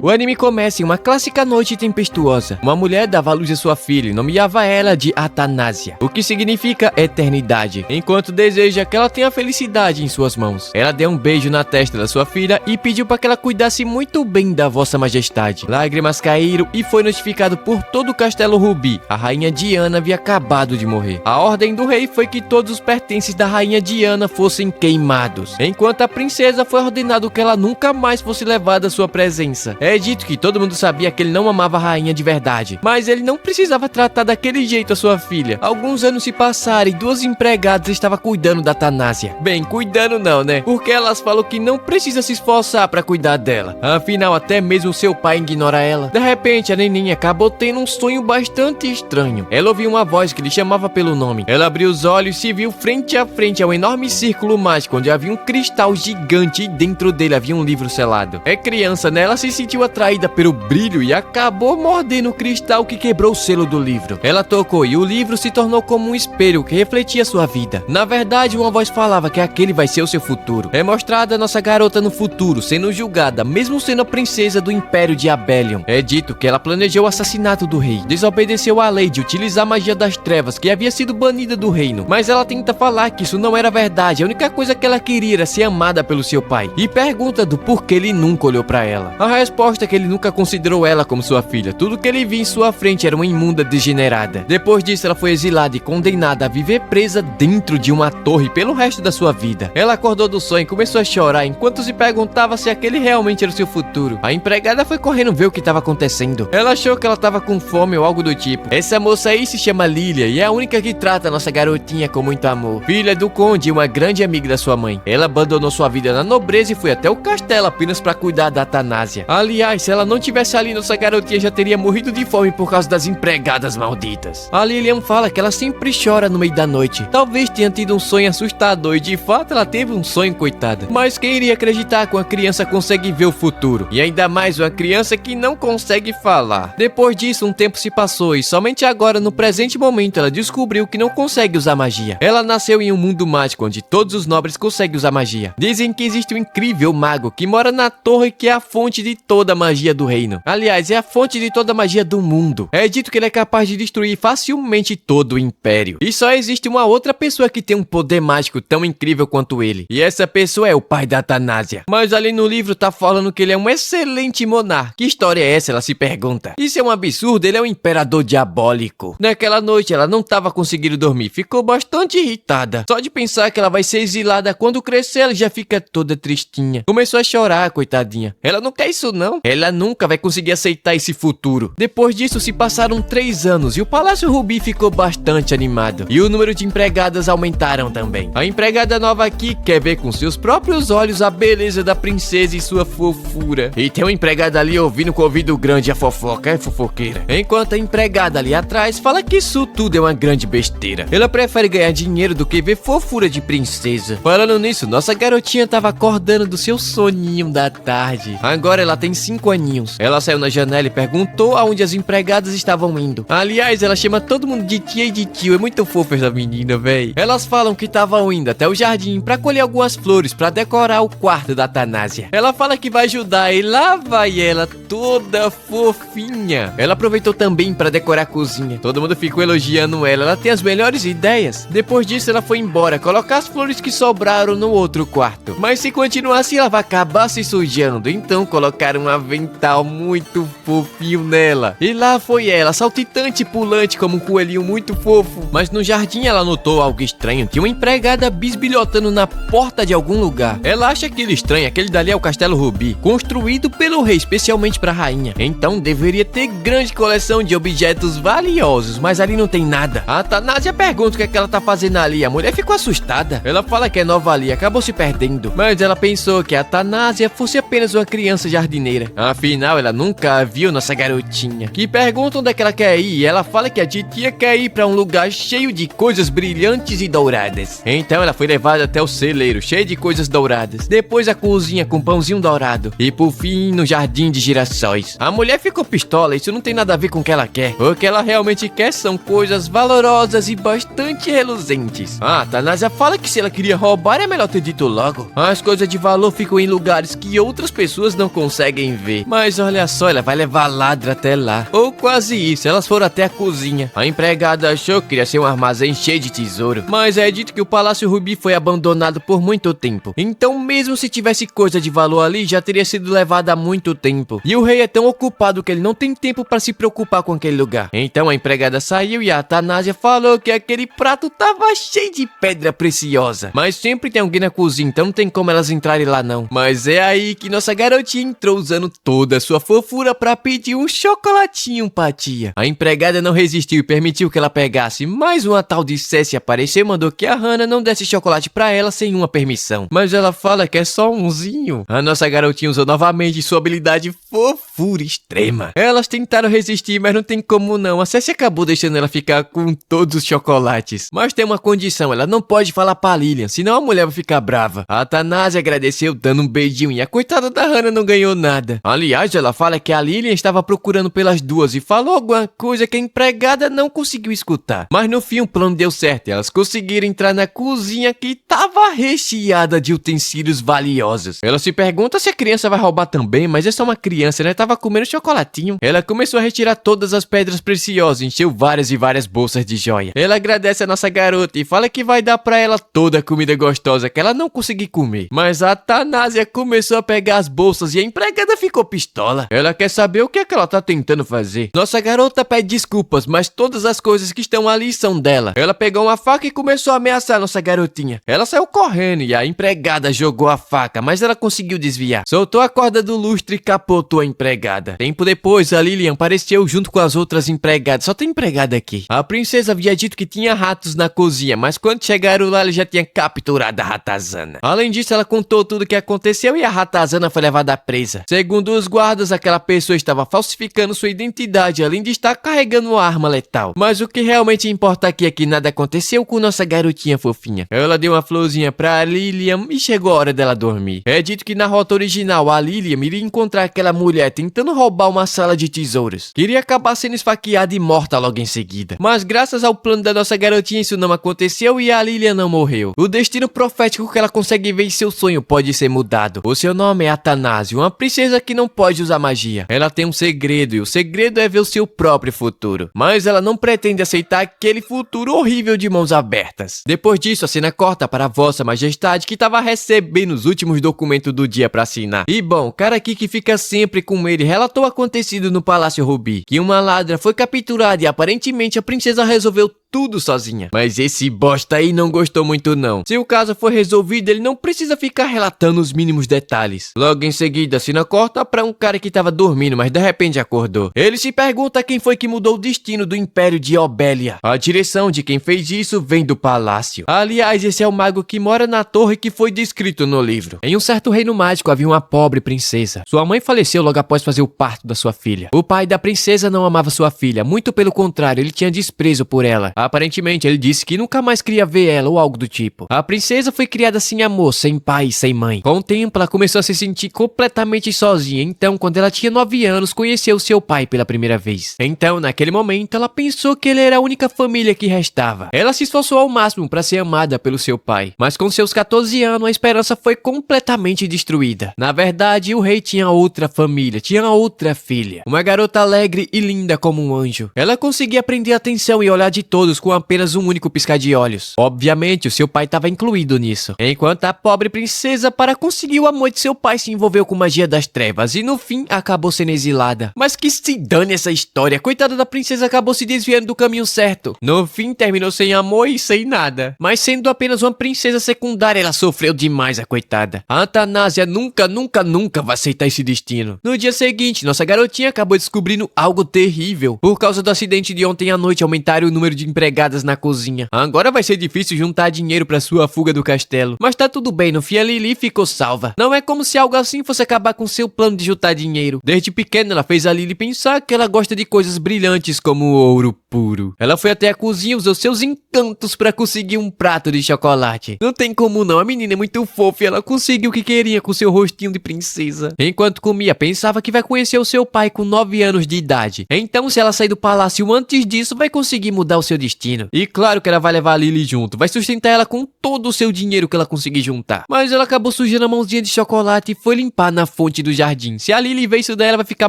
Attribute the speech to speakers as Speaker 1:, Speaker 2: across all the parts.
Speaker 1: O anime começa em uma clássica noite tempestuosa. Uma mulher dava à luz a sua filha e nomeava ela de Athanasia, o que significa eternidade, enquanto deseja que ela tenha felicidade em suas mãos. Ela deu um beijo na testa da sua filha e pediu para que ela cuidasse muito bem da vossa majestade. Lágrimas caíram e foi notificado por todo o castelo Rubi. A rainha Diana havia acabado de morrer. A ordem do rei foi que todos os pertences da rainha Diana fossem queimados, enquanto a princesa foi ordenado que ela nunca mais fosse levada à sua presença. É dito que todo mundo sabia que ele não amava a rainha de verdade, mas ele não precisava tratar daquele jeito a sua filha. Alguns anos se passaram e duas empregadas estavam cuidando da Athanasia. Bem, cuidando não, né? Porque elas falam que não precisa se esforçar pra cuidar dela. Afinal, até mesmo seu pai ignora ela. De repente, a neninha acabou tendo um sonho bastante estranho. Ela ouviu uma voz que lhe chamava pelo nome. Ela abriu os olhos e se viu frente a frente a um enorme círculo mágico, onde havia um cristal gigante e dentro dele havia um livro selado. É criança, né? Ela se sentiu atraída pelo brilho e acabou mordendo o cristal que quebrou o selo do livro. Ela tocou e o livro se tornou como um espelho que refletia sua vida. Na verdade, uma voz falava que aquele vai ser o seu futuro. É mostrada a nossa garota no futuro, sendo julgada, mesmo sendo a princesa do Império de Abelion. É dito que ela planejou o assassinato do rei, desobedeceu à lei de utilizar a magia das trevas que havia sido banida do reino, mas ela tenta falar que isso não era verdade. A única coisa que ela queria era ser amada pelo seu pai, e pergunta do porquê ele nunca olhou pra ela. A resposta é que ele nunca considerou ela como sua filha. Tudo que ele via em sua frente era uma imunda degenerada. Depois disso, ela foi exilada e condenada a viver presa dentro de uma torre pelo resto da sua vida. Ela acordou do sonho e começou a chorar enquanto se perguntava se aquele realmente era o seu futuro. A empregada foi correndo ver o que estava acontecendo. Ela achou que ela estava com fome ou algo do tipo. Essa moça aí se chama Lilia e é a única que trata a nossa garotinha com muito amor. Filha do conde e uma grande amiga da sua mãe. Ela abandonou sua vida na nobreza e foi até o castelo apenas para cuidar da Athanasia. Aliás, se ela não tivesse ali, nossa garotinha já teria morrido de fome por causa das empregadas malditas. A Lilian fala que ela sempre chora no meio da noite. Talvez tenha tido um sonho assustador e de fato ela teve um sonho, coitada. Mas quem iria acreditar que uma criança consegue ver o futuro? E ainda mais uma criança que não consegue falar. Depois disso, um tempo se passou e somente agora, no presente momento, ela descobriu que não consegue usar magia. Ela nasceu em um mundo mágico onde todos os nobres conseguem usar magia. Dizem que existe um incrível mago que mora na torre que é a fonte de toda a magia do reino. Aliás, é a fonte de toda a magia do mundo. É dito que ele é capaz de destruir facilmente todo o império. E só existe uma outra pessoa que tem um poder mágico tão incrível quanto ele. E essa pessoa é o pai da Athanasia. Mas ali no livro tá falando que ele é um excelente monarca. Que história é essa? Ela se pergunta. Isso é um absurdo, ele é um imperador diabólico. Naquela noite ela não tava conseguindo dormir. Ficou bastante irritada. Só de pensar que ela vai ser exilada quando crescer, ela já fica toda tristinha. Começou a chorar, coitadinha. Ela não quer isso não. Ela nunca vai conseguir aceitar esse futuro. Depois disso se passaram 3 anos e o Palácio Rubi ficou bastante animado. E o número de empregadas aumentaram também. A empregada nova aqui quer ver com seus próprios olhos a beleza da princesa e sua fofura. E tem uma empregada ali ouvindo com o ouvido grande a fofoca, é fofoqueira. Enquanto a empregada ali atrás fala que isso tudo é uma grande besteira. Ela prefere ganhar dinheiro do que ver fofura de princesa. Falando nisso, nossa garotinha tava acordando do seu soninho da tarde. Agora ela tem 5 aninhos. Ela saiu na janela e perguntou aonde as empregadas estavam indo. Aliás, ela chama todo mundo de tia e de tio. É muito fofa essa menina, véi. Elas falam que estavam indo até o jardim pra colher algumas flores pra decorar o quarto da Athanasia. Ela fala que vai ajudar e lá vai ela toda fofinha. Ela aproveitou também pra decorar a cozinha. Todo mundo ficou elogiando ela. Ela tem as melhores ideias. Depois disso, ela foi embora colocar as flores que sobraram no outro quarto. Mas se continuar assim, ela vai acabar se sujando. Então colocaram um avental muito fofinho nela. E lá foi ela, saltitante e pulante como um coelhinho muito fofo. Mas no jardim ela notou algo estranho. Tinha uma empregada bisbilhotando na porta de algum lugar. Ela acha aquilo estranho. Aquele dali é o Castelo Rubi, construído pelo rei especialmente pra rainha. Então deveria ter grande coleção de objetos valiosos, mas ali não tem nada. A Athanasia pergunta o que é que ela tá fazendo ali. A mulher ficou assustada. Ela fala que é nova ali, acabou se perdendo. Mas ela pensou que a Athanasia fosse apenas uma criança jardineira. Afinal, ela nunca viu nossa garotinha. Que pergunta onde é que ela quer ir e ela fala que a titia quer ir pra um lugar cheio de coisas brilhantes e douradas. Então ela foi levada até o celeiro, cheio de coisas douradas. Depois a cozinha com pãozinho dourado. E por fim, no jardim de girassóis. A mulher ficou pistola, isso não tem nada a ver com o que ela quer. O que ela realmente quer são coisas valorosas e bastante reluzentes. A Athanasia fala que se ela queria roubar, é melhor ter dito logo. As coisas de valor ficam em lugares que outras pessoas não conseguem ninguém ver. Mas olha só, ela vai levar a ladra até lá. Ou quase isso, elas foram até a cozinha. A empregada achou que queria ser um armazém cheio de tesouro, mas é dito que o Palácio Rubi foi abandonado por muito tempo. Então mesmo se tivesse coisa de valor ali, já teria sido levado há muito tempo. E o rei é tão ocupado que ele não tem tempo para se preocupar com aquele lugar. Então a empregada saiu e a Atanásia falou que aquele prato tava cheio de pedra preciosa. Mas sempre tem alguém na cozinha, então não tem como elas entrarem lá não. Mas é aí que nossa garotinha entrou usando toda a sua fofura pra pedir um chocolatinho pra tia. A empregada não resistiu e permitiu que ela pegasse, mas uma tal de Cécia apareceu e mandou que a Hannah não desse chocolate pra ela sem uma permissão. Mas ela fala que é só umzinho. A nossa garotinha usou novamente sua habilidade fofura extrema. Elas tentaram resistir, mas não tem como não. A Cécia acabou deixando ela ficar com todos os chocolates. Mas tem uma condição, ela não pode falar pra Lilian, senão a mulher vai ficar brava. A Atanásia agradeceu dando um beijinho e a coitada da Hannah não ganhou nada. Aliás, ela fala que a Lilian estava procurando pelas duas e falou alguma coisa que a empregada não conseguiu escutar. Mas no fim o plano deu certo e elas conseguiram entrar na cozinha que estava recheada de utensílios valiosos. Ela se pergunta se a criança vai roubar também, mas é só uma criança, né? Tava comendo chocolatinho. Ela começou a retirar todas as pedras preciosas, encheu várias e várias bolsas de joia. Ela agradece a nossa garota e fala que vai dar pra ela toda a comida gostosa que ela não conseguiu comer. Mas a Atanásia começou a pegar as bolsas e a empregada ficou pistola. Ela quer saber o que é que ela tá tentando fazer. Nossa garota pede desculpas, mas todas as coisas que estão ali são dela. Ela pegou uma faca e começou a ameaçar nossa garotinha. Ela saiu correndo e a empregada jogou a faca, mas ela conseguiu desviar. Soltou a corda do lustre e capotou a empregada. Tempo depois, a Lilian apareceu junto com as outras empregadas. Só tem empregada aqui. A princesa havia dito que tinha ratos na cozinha, mas quando chegaram lá, ela já tinha capturado a ratazana. Além disso, ela contou tudo o que aconteceu e a ratazana foi levada presa. Segundo os guardas, aquela pessoa estava falsificando sua identidade, além de estar carregando uma arma letal. Mas o que realmente importa aqui é que nada aconteceu com nossa garotinha fofinha. Ela deu uma florzinha pra Lilian e chegou a hora dela dormir. É dito que na rota original, a Lilian iria encontrar aquela mulher tentando roubar uma sala de tesouros. Queria acabar sendo esfaqueada e morta logo em seguida. Mas graças ao plano da nossa garotinha, isso não aconteceu e a Lilian não morreu. O destino profético que ela consegue ver em seu sonho pode ser mudado. O seu nome é Atanásio, uma princesa que não pode usar magia. Ela tem um segredo e o segredo é ver o seu próprio futuro. Mas ela não pretende aceitar aquele futuro horrível de mãos abertas. Depois disso, a cena corta para a Vossa Majestade que estava recebendo os últimos documentos do dia para assinar. E bom, o cara aqui que fica sempre com ele relatou o acontecido no Palácio Rubi, que uma ladra foi capturada e aparentemente a princesa resolveu tudo sozinha. Mas esse bosta aí não gostou muito não. Se o caso for resolvido, ele não precisa ficar relatando os mínimos detalhes. Logo em seguida, a cena corta pra um cara que tava dormindo, mas de repente acordou. Ele se pergunta quem foi que mudou o destino do Império de Obélia. A direção de quem fez isso vem do palácio. Aliás, esse é o mago que mora na torre que foi descrito no livro. Em um certo reino mágico havia uma pobre princesa. Sua mãe faleceu logo após fazer o parto da sua filha. O pai da princesa não amava sua filha, muito pelo contrário, ele tinha desprezo por ela. Aparentemente, ele disse que nunca mais queria ver ela ou algo do tipo. A princesa foi criada sem amor, sem pai e sem mãe. Com o tempo, ela começou a se sentir completamente sozinha. Então, quando ela tinha 9 anos, conheceu seu pai pela primeira vez. Então, naquele momento, ela pensou que ele era a única família que restava. Ela se esforçou ao máximo para ser amada pelo seu pai. Mas com seus 14 anos, a esperança foi completamente destruída. Na verdade, o rei tinha outra família, tinha outra filha. Uma garota alegre e linda como um anjo. Ela conseguia prender a atenção e olhar de todos com apenas um único piscar de olhos. Obviamente, o seu pai estava incluído nisso. Enquanto a pobre princesa, para conseguir o amor de seu pai, se envolveu com magia das trevas e no fim acabou sendo exilada. Mas que se dane essa história, coitada da princesa acabou se desviando do caminho certo. No fim, terminou sem amor e sem nada. Mas sendo apenas uma princesa secundária, ela sofreu demais, a coitada. A Atanásia nunca vai aceitar esse destino. No dia seguinte, nossa garotinha acabou descobrindo algo terrível. Por causa do acidente de ontem à noite, aumentaram o número de empregadas na cozinha. Agora vai ser difícil juntar dinheiro pra sua fuga do castelo. Mas tá tudo bem, no fim a Lili ficou salva. Não é como se algo assim fosse acabar com seu plano de juntar dinheiro. Desde pequena ela fez a Lili pensar que ela gosta de coisas brilhantes como ouro puro. Ela foi até a cozinha e usou seus encantos pra conseguir um prato de chocolate. Não tem como não, a menina é muito fofa e ela conseguiu o que queria com seu rostinho de princesa. Enquanto comia, pensava que vai conhecer o seu pai com 9 anos de idade. Então, se ela sair do palácio antes disso, vai conseguir mudar o seu destino. E claro que ela vai levar a Lily junto, vai sustentar ela com todo o seu dinheiro que ela conseguir juntar. Mas ela acabou sujando a mãozinha de chocolate e foi limpar na fonte do jardim. Se a Lily ver isso daí, ela vai ficar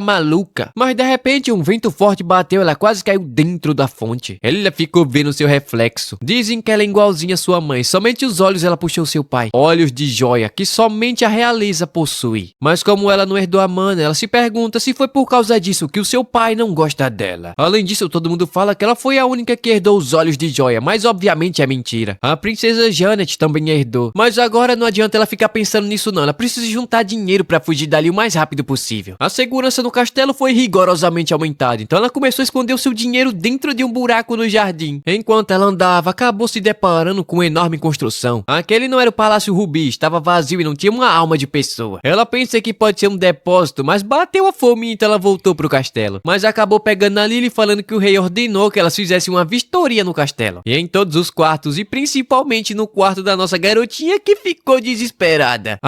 Speaker 1: maluca. Mas de repente, um vento forte bateu, ela quase caiu dentro da fonte. Ela ficou vendo seu reflexo. Dizem que ela é igualzinha a sua mãe, somente os olhos ela puxou seu pai. Olhos de joia, que somente a realeza possui. Mas como ela não herdou a mana, ela se pergunta se foi por causa disso que o seu pai não gosta dela. Além disso, todo mundo fala que ela foi a única que herdou os olhos de joia, mas obviamente é mentira. A princesa Janet também herdou. Mas agora não adianta ela ficar pensando nisso não, ela precisa juntar dinheiro pra fugir dali o mais rápido possível. A segurança no castelo foi rigorosamente aumentada, então ela começou a esconder o seu dinheiro dentro de um buraco no jardim. Enquanto ela andava, acabou se deparando com uma enorme construção. Aquele não era o Palácio Rubi, estava vazio e não tinha uma alma de pessoa. Ela pensa que pode ser um depósito, mas bateu a fome, então ela voltou pro castelo. Mas acabou pegando a Lily falando que o rei ordenou que elas fizessem uma vistoria no castelo. E em todos os quartos, e principalmente no quarto da nossa garotinha que ficou desesperada.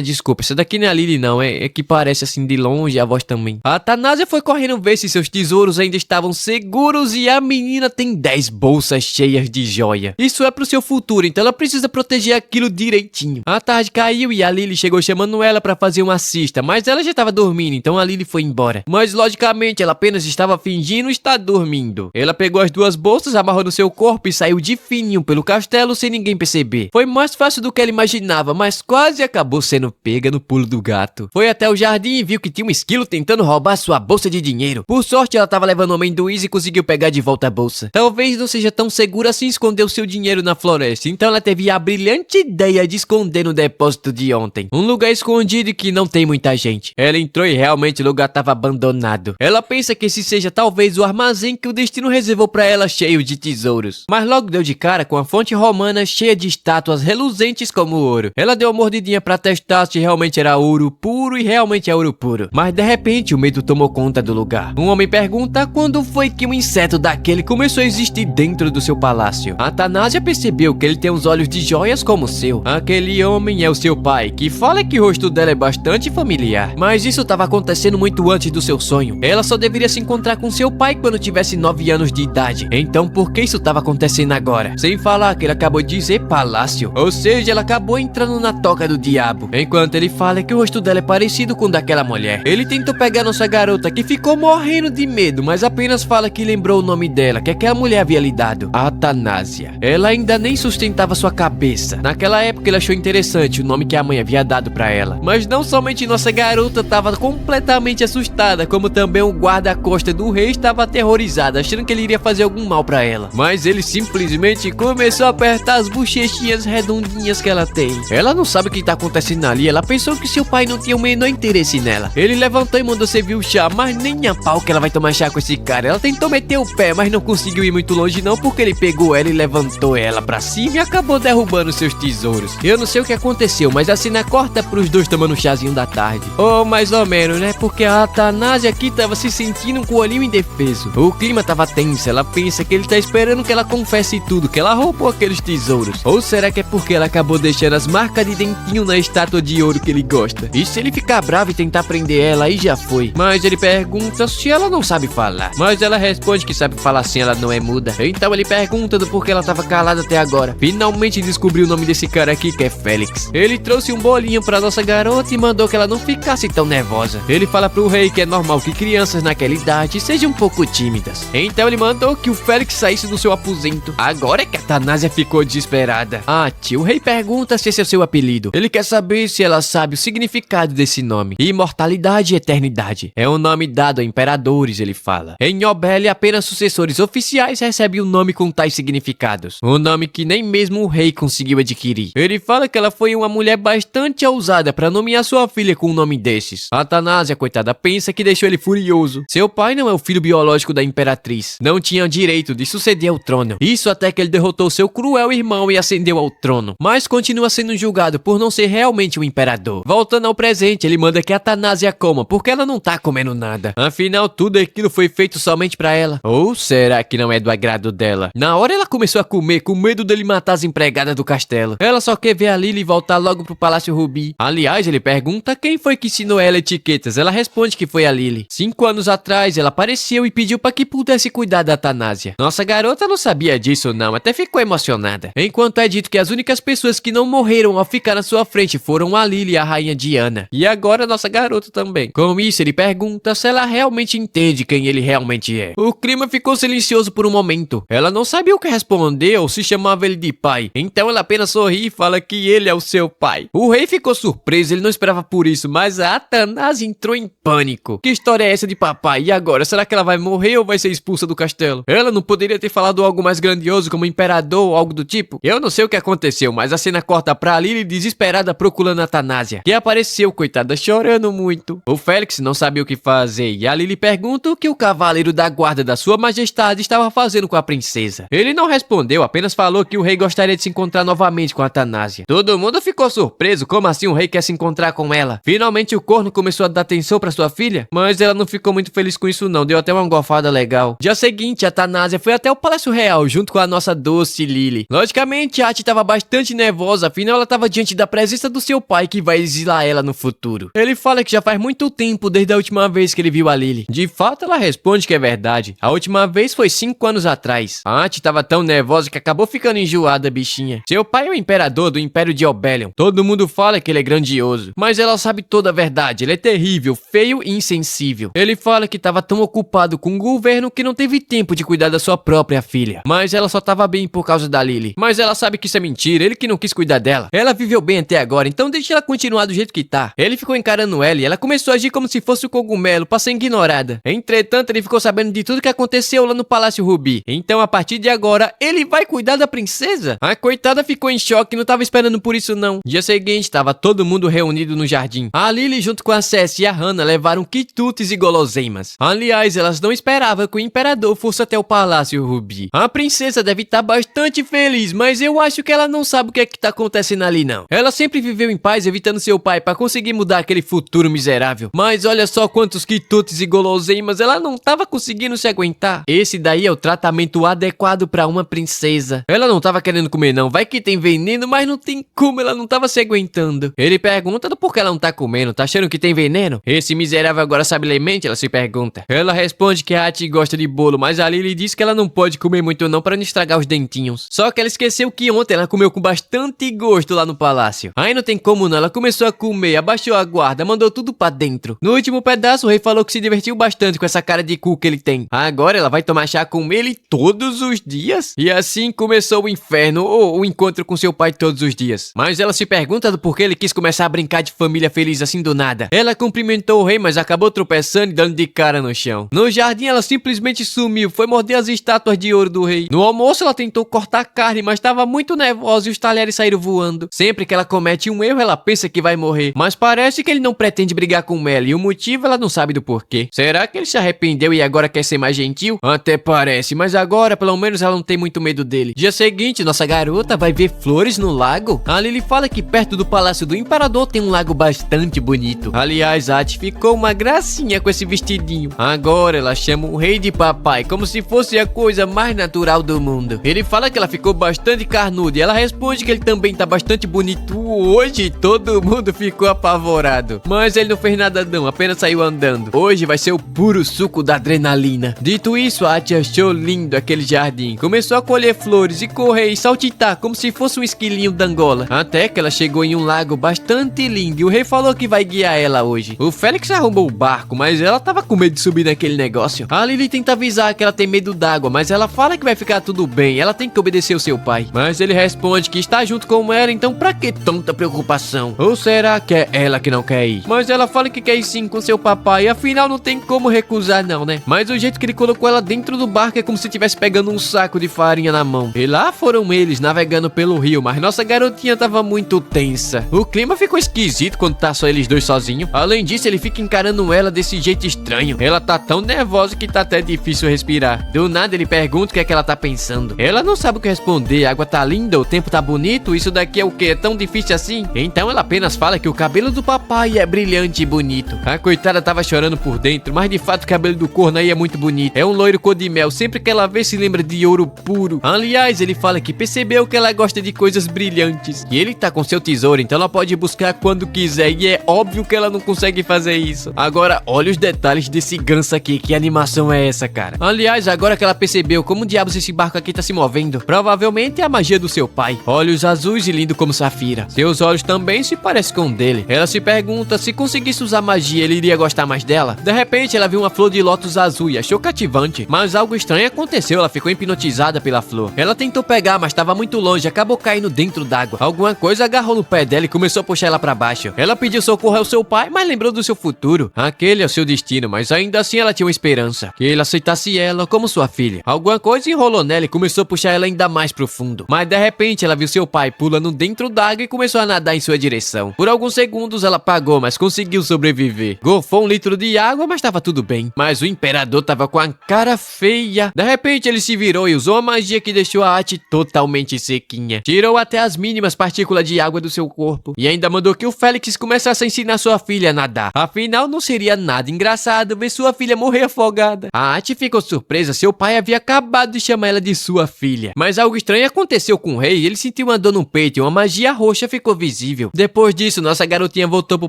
Speaker 1: Desculpa, essa daqui não é a Lily não, é que parece assim de longe, a voz também. A Athanasia foi correndo ver se seus tesouros ainda estavam seguros e a menina tem 10 bolsas cheias de joia. Isso é pro seu futuro, então ela precisa proteger aquilo direitinho. A tarde caiu e a Lily chegou chamando ela pra fazer uma cesta, mas ela já estava dormindo, então a Lily foi embora. Mas logicamente ela apenas estava fingindo estar dormindo. Ela pegou as 2 bolsas, amarrou no seu corpo e saiu de fininho pelo castelo sem ninguém perceber. Foi mais fácil do que ela imaginava, mas quase acabou sendo pega no pulo do gato. Foi até o jardim e viu que tinha um esquilo tentando roubar sua bolsa de dinheiro. Por sorte, ela estava levando amendoins e conseguiu pegar de volta a bolsa. Talvez não seja tão seguro assim esconder o seu dinheiro na floresta, então ela teve a brilhante ideia de esconder no depósito de ontem. Um lugar escondido que não tem muita gente. Ela entrou e realmente o lugar estava abandonado. Ela pensa que esse seja talvez o armazém que o destino reservou para ela cheio de tesouros. Mas logo deu de cara com a fonte romana cheia de estátuas reluzentes como ouro. Ela deu uma mordidinha para testar se realmente era ouro puro e realmente é ouro puro. Mas de repente o medo tomou conta do lugar. Um homem pergunta quando foi que um inseto daquele começou a existir dentro do seu palácio. A Athanasia percebeu que ele tem os olhos de joias como o seu. Aquele homem é o seu pai, que fala que o rosto dela é bastante familiar. Mas isso estava acontecendo muito antes do seu sonho. Ela só deveria se encontrar com seu pai quando tivesse 9 anos de idade. Então por que isso estava acontecendo agora? Sem falar que ele acabou de dizer palácio. Ou seja, ela acabou entrando na toca do diabo. Enquanto ele fala que o rosto dela é parecido com o daquela mulher. Ele tentou pegar nossa garota que ficou morrendo de medo, mas apenas fala que lembrou o nome dela, que aquela mulher havia lhe dado. Athanasia. Ela ainda nem sustentava sua cabeça. Naquela época ele achou interessante o nome que a mãe havia dado pra ela. Mas não somente nossa garota estava completamente assustada, como também o guarda-costa do rei estava aterrorizado, achando que ele iria fazer algum mal pra ela. Mas ele simplesmente começou a apertar as bochechinhas redondinhas que ela tem. Ela não sabe o que tá acontecendo ali, ela pensou que seu pai não tinha o menor interesse nela. Ele levantou e mandou servir o chá, mas nem a pau que ela vai tomar chá com esse cara. Ela tentou meter o pé, mas não conseguiu ir muito longe não, porque ele pegou ela e levantou ela pra cima e acabou derrubando seus tesouros. Eu não sei o que aconteceu, mas a cena corta pros dois tomando um chazinho da tarde. Ou mais ou menos, né? Porque a Athanasia aqui tava se sentindo com o olhinho indefeso. O clima tava tenso, ela pensa que ele tá esperando que ela confesse tudo, que ela roubou aqueles tesouros. Ou será que é porque ela acabou deixando as marcas de dentinho na estátua de ouro que ele gosta? E se ele ficar bravo e tentar prender ela, aí já foi. Mas ele pergunta se ela não sabe falar. Mas ela responde que sabe falar assim, ela não é muda. Então ele pergunta do porquê ela tava calada até agora. Finalmente descobriu o nome desse cara aqui, que é Félix. Ele trouxe um bolinho pra nossa garota e mandou que ela não ficasse tão nervosa. Ele fala pro rei que é normal que crianças naquela idade sejam um pouco tímidas. Então ele mandou que o Félix saísse do seu aposento. Agora é que a Athanasia ficou desesperada. Tio, o rei pergunta se esse é o seu apelido. Ele quer saber se ela sabe o significado desse nome. Imortalidade e eternidade. É um nome dado a imperadores, ele fala. Em Obélia, apenas sucessores oficiais recebem o nome com tais significados. Um nome que nem mesmo o rei conseguiu adquirir. Ele fala que ela foi uma mulher bastante ousada para nomear sua filha com um nome desses. A Athanasia, coitada, pensa que deixou ele furioso. Seu pai não é o filho biológico da imperatriz. Não tinha direito de suceder ao trono. Isso até que ele derrotou seu cruel irmão e ascendeu ao trono. Mas continua sendo julgado por não ser realmente o imperador. Voltando ao presente, ele manda que a Athanasia coma, porque ela não tá comendo nada. Afinal, tudo aquilo foi feito somente pra ela. Ou Ou será que não é do agrado dela? Na hora ela começou a comer com medo dele matar as empregadas do castelo. Ela só quer ver a Lily voltar logo pro Palácio Rubi. Aliás, ele pergunta quem foi que ensinou ela etiquetas. Ela responde que foi a Lily. 5 anos atrás, ela apareceu e pediu para que pudesse cuidar da Athanasia. Nossa garota não sabia disso não, até ficou emocionada. Enquanto é dito que as únicas pessoas que não morreram ao ficar na sua frente foram a Lily e a rainha Diana. E agora nossa garota também. Com isso, ele pergunta se ela realmente entende quem ele realmente é. O clima ficou silencioso por um momento. Ela não sabia o que responder ou se chamava ele de pai. Então ela apenas sorri e fala que ele é o seu pai. O rei ficou surpreso, ele não esperava por isso, mas a Athanasia entrou em pânico. Que história é essa de papai? E agora? Será que ela vai morrer ou vai ser expulsa do castelo? Ela não poderia ter falado algo mais grandioso como imperador ou algo do tipo? Eu não sei o que aconteceu, mas a cena corta pra Lily desesperada procurando a Athanasia, que apareceu, coitada, chorando muito. O Félix não sabia o que fazer e a Lily pergunta o que o cavaleiro da guarda da sua majestade estava fazendo com a princesa. Ele não respondeu, apenas falou que o rei gostaria de se encontrar novamente com a Athanasia. Todo mundo ficou surpreso, como assim o rei quer se encontrar com ela? Finalmente o corno começou a dar atenção pra sua filha, mas ela não ficou muito feliz com isso não, deu até uma golfada legal. Dia seguinte, a Athanasia foi até o Palácio Real junto com a nossa doce Lily. Logicamente, a Ati estava bastante nervosa, afinal ela estava diante da presença do seu pai que vai exilar ela no futuro. Ele fala que já faz muito tempo desde a última vez que ele viu a Lily. De fato, ela responde que é verdade. A última vez foi 5 anos atrás. A Ati estava tão nervosa que acabou ficando enjoada, bichinha. Seu pai é o imperador do Império de Obelion. Todo mundo fala que ele é grandioso, mas ela sabe toda a verdade. Ele é terrível, feio e insensível. Ele fala que estava tão ocupado com o governo que não teve tempo de cuidar da sua própria filha. Mas ela só estava bem por causa da Lily. Mas ela sabe que isso é mentira, ele que não quis cuidar dela. Ela viveu bem até agora, então deixa ela continuar do jeito que tá. Ele ficou encarando ela e ela começou a agir como se fosse o cogumelo, pra ser ignorada. Entretanto, ele ficou sabendo de tudo que aconteceu lá no Palácio Rubi. Então, a partir de agora, ele vai cuidar da princesa? A coitada ficou em choque, não tava esperando por isso não. Dia seguinte, tava todo mundo reunido no jardim. A Lily junto com a Cersei e a Hannah levaram quitutes e guloseimas. Aliás, elas não esperavam que o imperador fosse até o Palácio Rubi. A princesa deve estar bastante feliz, mas eu acho que ela não sabe o que é que tá acontecendo ali não. Ela sempre viveu em paz evitando seu pai pra conseguir mudar aquele futuro miserável. Mas olha só quantos quitutes e guloseimas, ela não tava conseguindo se aguentar. Esse daí é o tratamento adequado pra uma princesa. Ela não tava querendo comer não, vai que tem veneno, mas não tem como, ela não tava se aguentando. Ele pergunta do porquê ela não tá comendo, tá achando que tem veneno? Esse miserável agora sabe ler mente, ela se pergunta. Ela responde que a Ati gosta de bolo, mas a Lily diz que ela não pode comer muito não pra não estragar os dentinhos. Só que ela esqueceu que ontem ela comeu com bastante gosto lá no palácio. Aí não tem como não, ela começou a comer, abaixou a guarda, mandou tudo pra dentro. No último pedaço, o rei falou que se divertiu bastante com essa cara de cu que ele tem. Agora ela vai tomar chá com ele todos os dias? E assim começou o inferno, ou o encontro com seu pai todos os dias. Mas ela se pergunta do porquê ele quis começar a brincar de família feliz assim do nada. Ela cumprimentou o rei, mas acabou tropeçando e dando de cara no chão. No jardim ela simplesmente sumiu, foi morder as estátuas de ouro do rei. No almoço ela tentou cortar carne, mas estava muito nervosa e os talheres saíram voando. Sempre que ela comete um erro, ela pensa que vai morrer. Mas parece que ele não pretende brigar com ela e o motivo ela não sabe do porquê. Será que ele se arrependeu e agora quer ser mais gentil? Até parece, mas agora pelo menos ela não tem muito medo dele. Dia seguinte, nossa garota vai ver flores no lago. A Lily fala que perto do palácio do imperador tem um lago bastante bonito. Aliás, a Ati ficou uma gracinha com esse vestidinho. Agora ela chama o rei de papai, como se fosse a coisa mais natural do mundo. Ele fala que ela ficou bastante carnuda e ela responde que ele também tá bastante bonito hoje. Todo mundo ficou apavorado. Mas ele não fez nada não, apenas saiu andando. Hoje vai ser o puro suco da adrenalina. Dito isso, a Ati achou lindo aquele jardim. Começou a colher flores e correr e saltitar como se fosse um esquilinho da Angola. Até que ela chegou em um lago bastante lindo e o rei falou que vai guiar ela hoje. O Félix arrumou o barco, mas ela tava com medo de subir naquele negócio. A Lily tenta avisar que ela tem medo d'água, mas ela fala que vai ficar tudo bem, ela tem que obedecer o seu pai. Mas ele responde que está junto com ela, então pra que tanta preocupação? Ou será que é ela que não quer ir? Mas ela fala que quer ir sim com seu papai, afinal não tem como recusar não, né? Mas o jeito que ele colocou ela dentro do barco é como se estivesse pegando um saco de farinha na mão. E lá foram eles navegando pelo rio, mas nossa garotinha tava muito tensa. O clima ficou esquisito quando tá só eles dois sozinhos. Além disso, ele fica encarando ela desse jeito estranho. Ela tá tão nervosa que tá até difícil respirar. Do nada ele pergunta o que é que ela tá pensando. Ela não sabe o que responder. A água tá linda, o tempo tá bonito, isso daqui é o que? É tão difícil assim? Então ela apenas fala que o cabelo do papai é brilhante e bonito. A coitada tava chorando por dentro, mas de fato o cabelo do corno aí é muito bonito. É um loiro cor de mel, sempre que ela vê se lembra de ouro puro. Aliás, ele fala que percebeu que ela gosta de coisas brilhantes. E ele tá com seu tesouro, então ela pode buscar quando quiser, e é óbvio que ela não consegue fazer isso. Agora, olha os detalhes desse ganso aqui, que animação é essa, cara? Aliás, agora que ela percebeu como diabos esse barco aqui tá se movendo, provavelmente é a magia do seu pai. Olhos azuis e lindo como safira. Seus olhos também se parecem com o dele. Ela se pergunta se conseguisse usar magia, ele iria gostar mais dela. De repente, ela viu uma flor de lótus azul e achou cativante. Mas algo estranho aconteceu, ela ficou hipnotizada pela flor. Ela tentou pegar, mas estava muito longe, acabou caindo dentro d'água. Alguma coisa agarrou no pé dela e começou a puxar ela pra baixo. Ela pediu socorro ao seu pai, mas lembrou do seu futuro. Aquele é o seu destino, mas ainda assim ela tinha uma esperança, que ele aceitasse ela como sua filha. Alguma coisa enrolou nela e começou a puxar ela ainda mais profundo. Mas de repente ela viu seu pai pulando dentro d'água e começou a nadar em sua direção. Por alguns segundos ela apagou, mas conseguiu sobreviver. Gorfou 1 litro de água, mas estava tudo bem. Mas o imperador tava com a cara feia. De repente ele se virou e usou a magia que deixou a Ati totalmente sequinha. Tirou até as mínimas partículas de água do seu corpo. E ainda mandou que o Félix começasse a ensinar sua filha a nadar. Afinal, não seria nada engraçado ver sua filha morrer afogada. A Ati ficou surpresa, seu pai havia acabado de chamar ela de sua filha. Mas algo estranho aconteceu com o rei, ele sentiu uma dor no peito e uma magia roxa ficou visível. Depois disso, nossa garotinha voltou pro